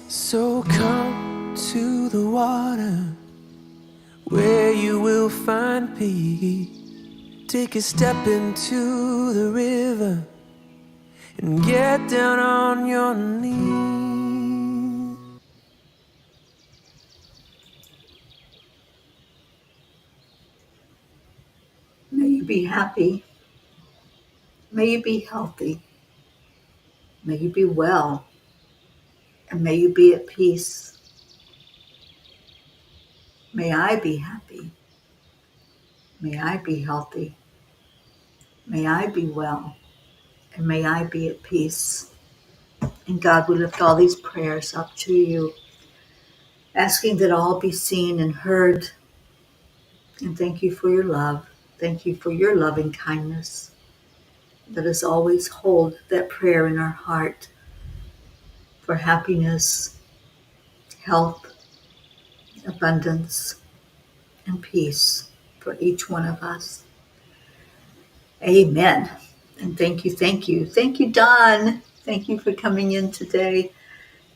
S2: So come to the water, where you will find peace. Take a step into the river and get down on your knees.
S1: May you be happy. May you be healthy. May you be well. And may you be at peace. May I be happy. May I be healthy. May I be well. And may I be at peace. And God, we lift all these prayers up to you, asking that all be seen and heard. And thank you for your love. Thank you for your loving kindness. Let us always hold that prayer in our heart for happiness, health, abundance, and peace for each one of us. Amen. And thank you, thank you. Thank you, Don. Thank you for coming in today.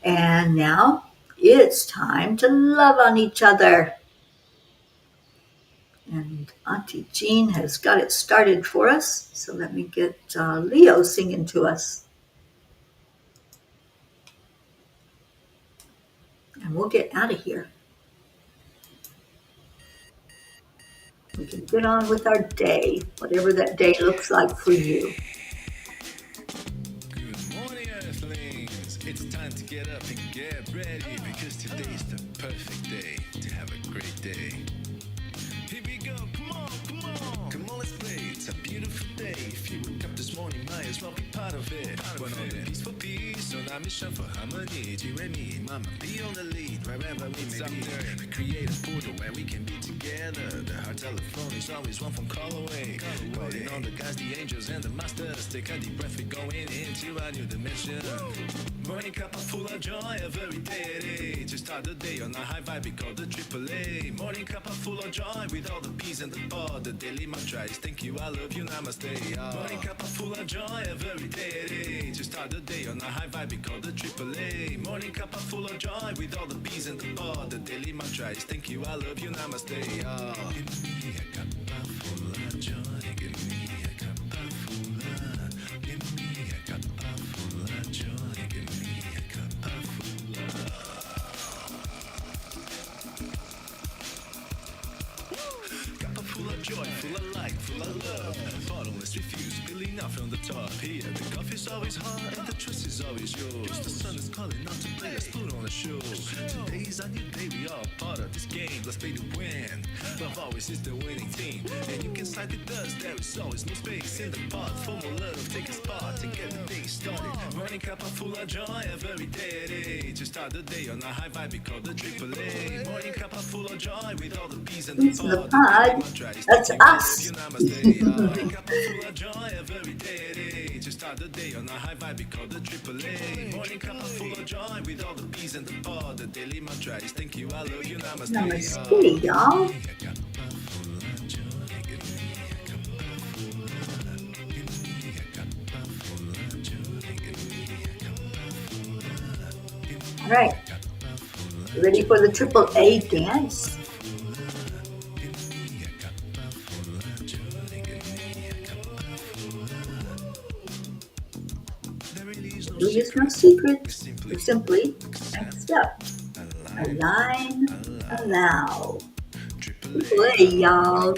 S1: And now it's time to love on each other. And Auntie Jean has got it started for us. So let me get Leo singing to us. And we'll get out of here. We can get on with our day, whatever that day looks like for you.
S3: Good morning, Earthlings. It's time to get up and get ready because today's the perfect day to have a great day. Here we go, come on, come on. Come on, let's play. It's a beautiful day. If you woke up this morning, might as well be part of it. We're on a peaceful peace, on our mission for harmony. You and me, mama, be on the lead wherever we may be. We create a portal where we can be together. The heart telephone is always one phone call away. Calling on the guys, the angels, and the masters. Take a deep breath, we're going into a new dimension. Morning cup full of joy every day. To start the day on a high vibe, we call the AAA. Morning cup full of joy with all the P's and the pod. The daily mantra is thank you, I love you, namaste. Morning cup full of joy every day. To start the day on a high vibe, we call the AAA. Morning cup full of joy with all the P's and the pod. The daily mantra is thank you, I love you, namaste. Give me a cup full of joy. Give me a cup full of. Give me a cup full of full of light, full of love. Bottomless refuse, spilling off from the top. Here, the coffee's always hot and the trust is always yours. The sun is calling out to play, let's put on a show. Today's a new day, we all part of this game. Let's play to win. Love always is the winning team. And you can side with us, there is always no space in the pot. For more love, take a spot and get the day started. Morning cup of full of joy every day. To start the day on a high vibe, we call the AAA. Morning cup of full of joy with all the bees and the
S1: Peace in the
S3: pod.
S1: pod. That's us.
S3: Morning cup of full of joy every day. To start the day on a high vibe, we call the AAA. Morning cup of full of joy with all the bees and the pod. The daily mantra is thank you, I love you, namaste.
S1: Namaste, y'all. All right. Ready for the AAA dance? There is no secret. Simply accept, align, allow. AAA, y'all.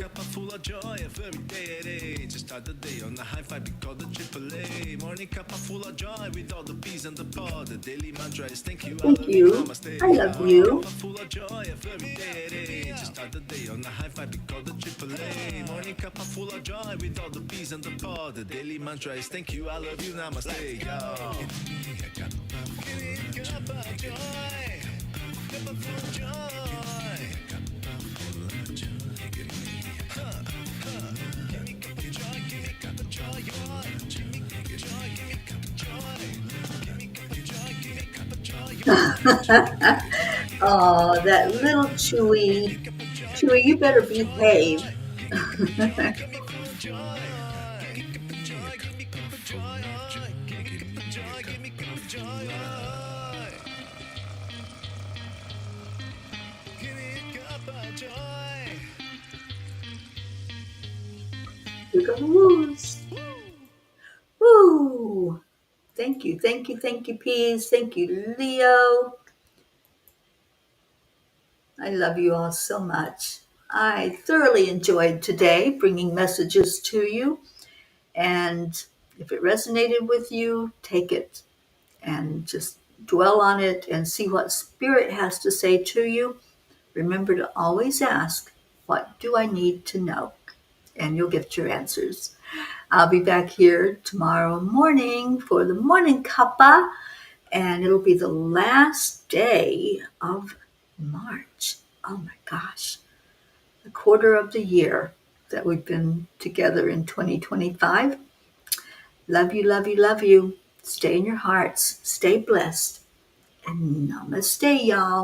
S1: Start the day on the high five, we call the AAA. Morning cup of full of joy with all the bees and the pod. The daily mantra is thank you, I love you. Full of joy every day. Just start the day on the high five, we call the AAA. Morning cup of full of joy with all the bees and the pod. The daily mantra is thank you, I love you, namaste, y'all. Give me a cup of joy, cup of full of joy. Oh, that little Chewy. Chewy, you better behave. You're gonna lose. Woo! Thank you, thank you, thank you, Peas. Thank you, Leo. I love you all so much. I thoroughly enjoyed today bringing messages to you. And if it resonated with you, take it and just dwell on it and see what Spirit has to say to you. Remember to always ask, what do I need to know? And you'll get your answers. I'll be back here tomorrow morning for the morning cuppa, and it'll be the last day of March. Oh my gosh, the quarter of the year that we've been together in 2025. Love you, love you, love you. Stay in your hearts. Stay blessed. And namaste, y'all.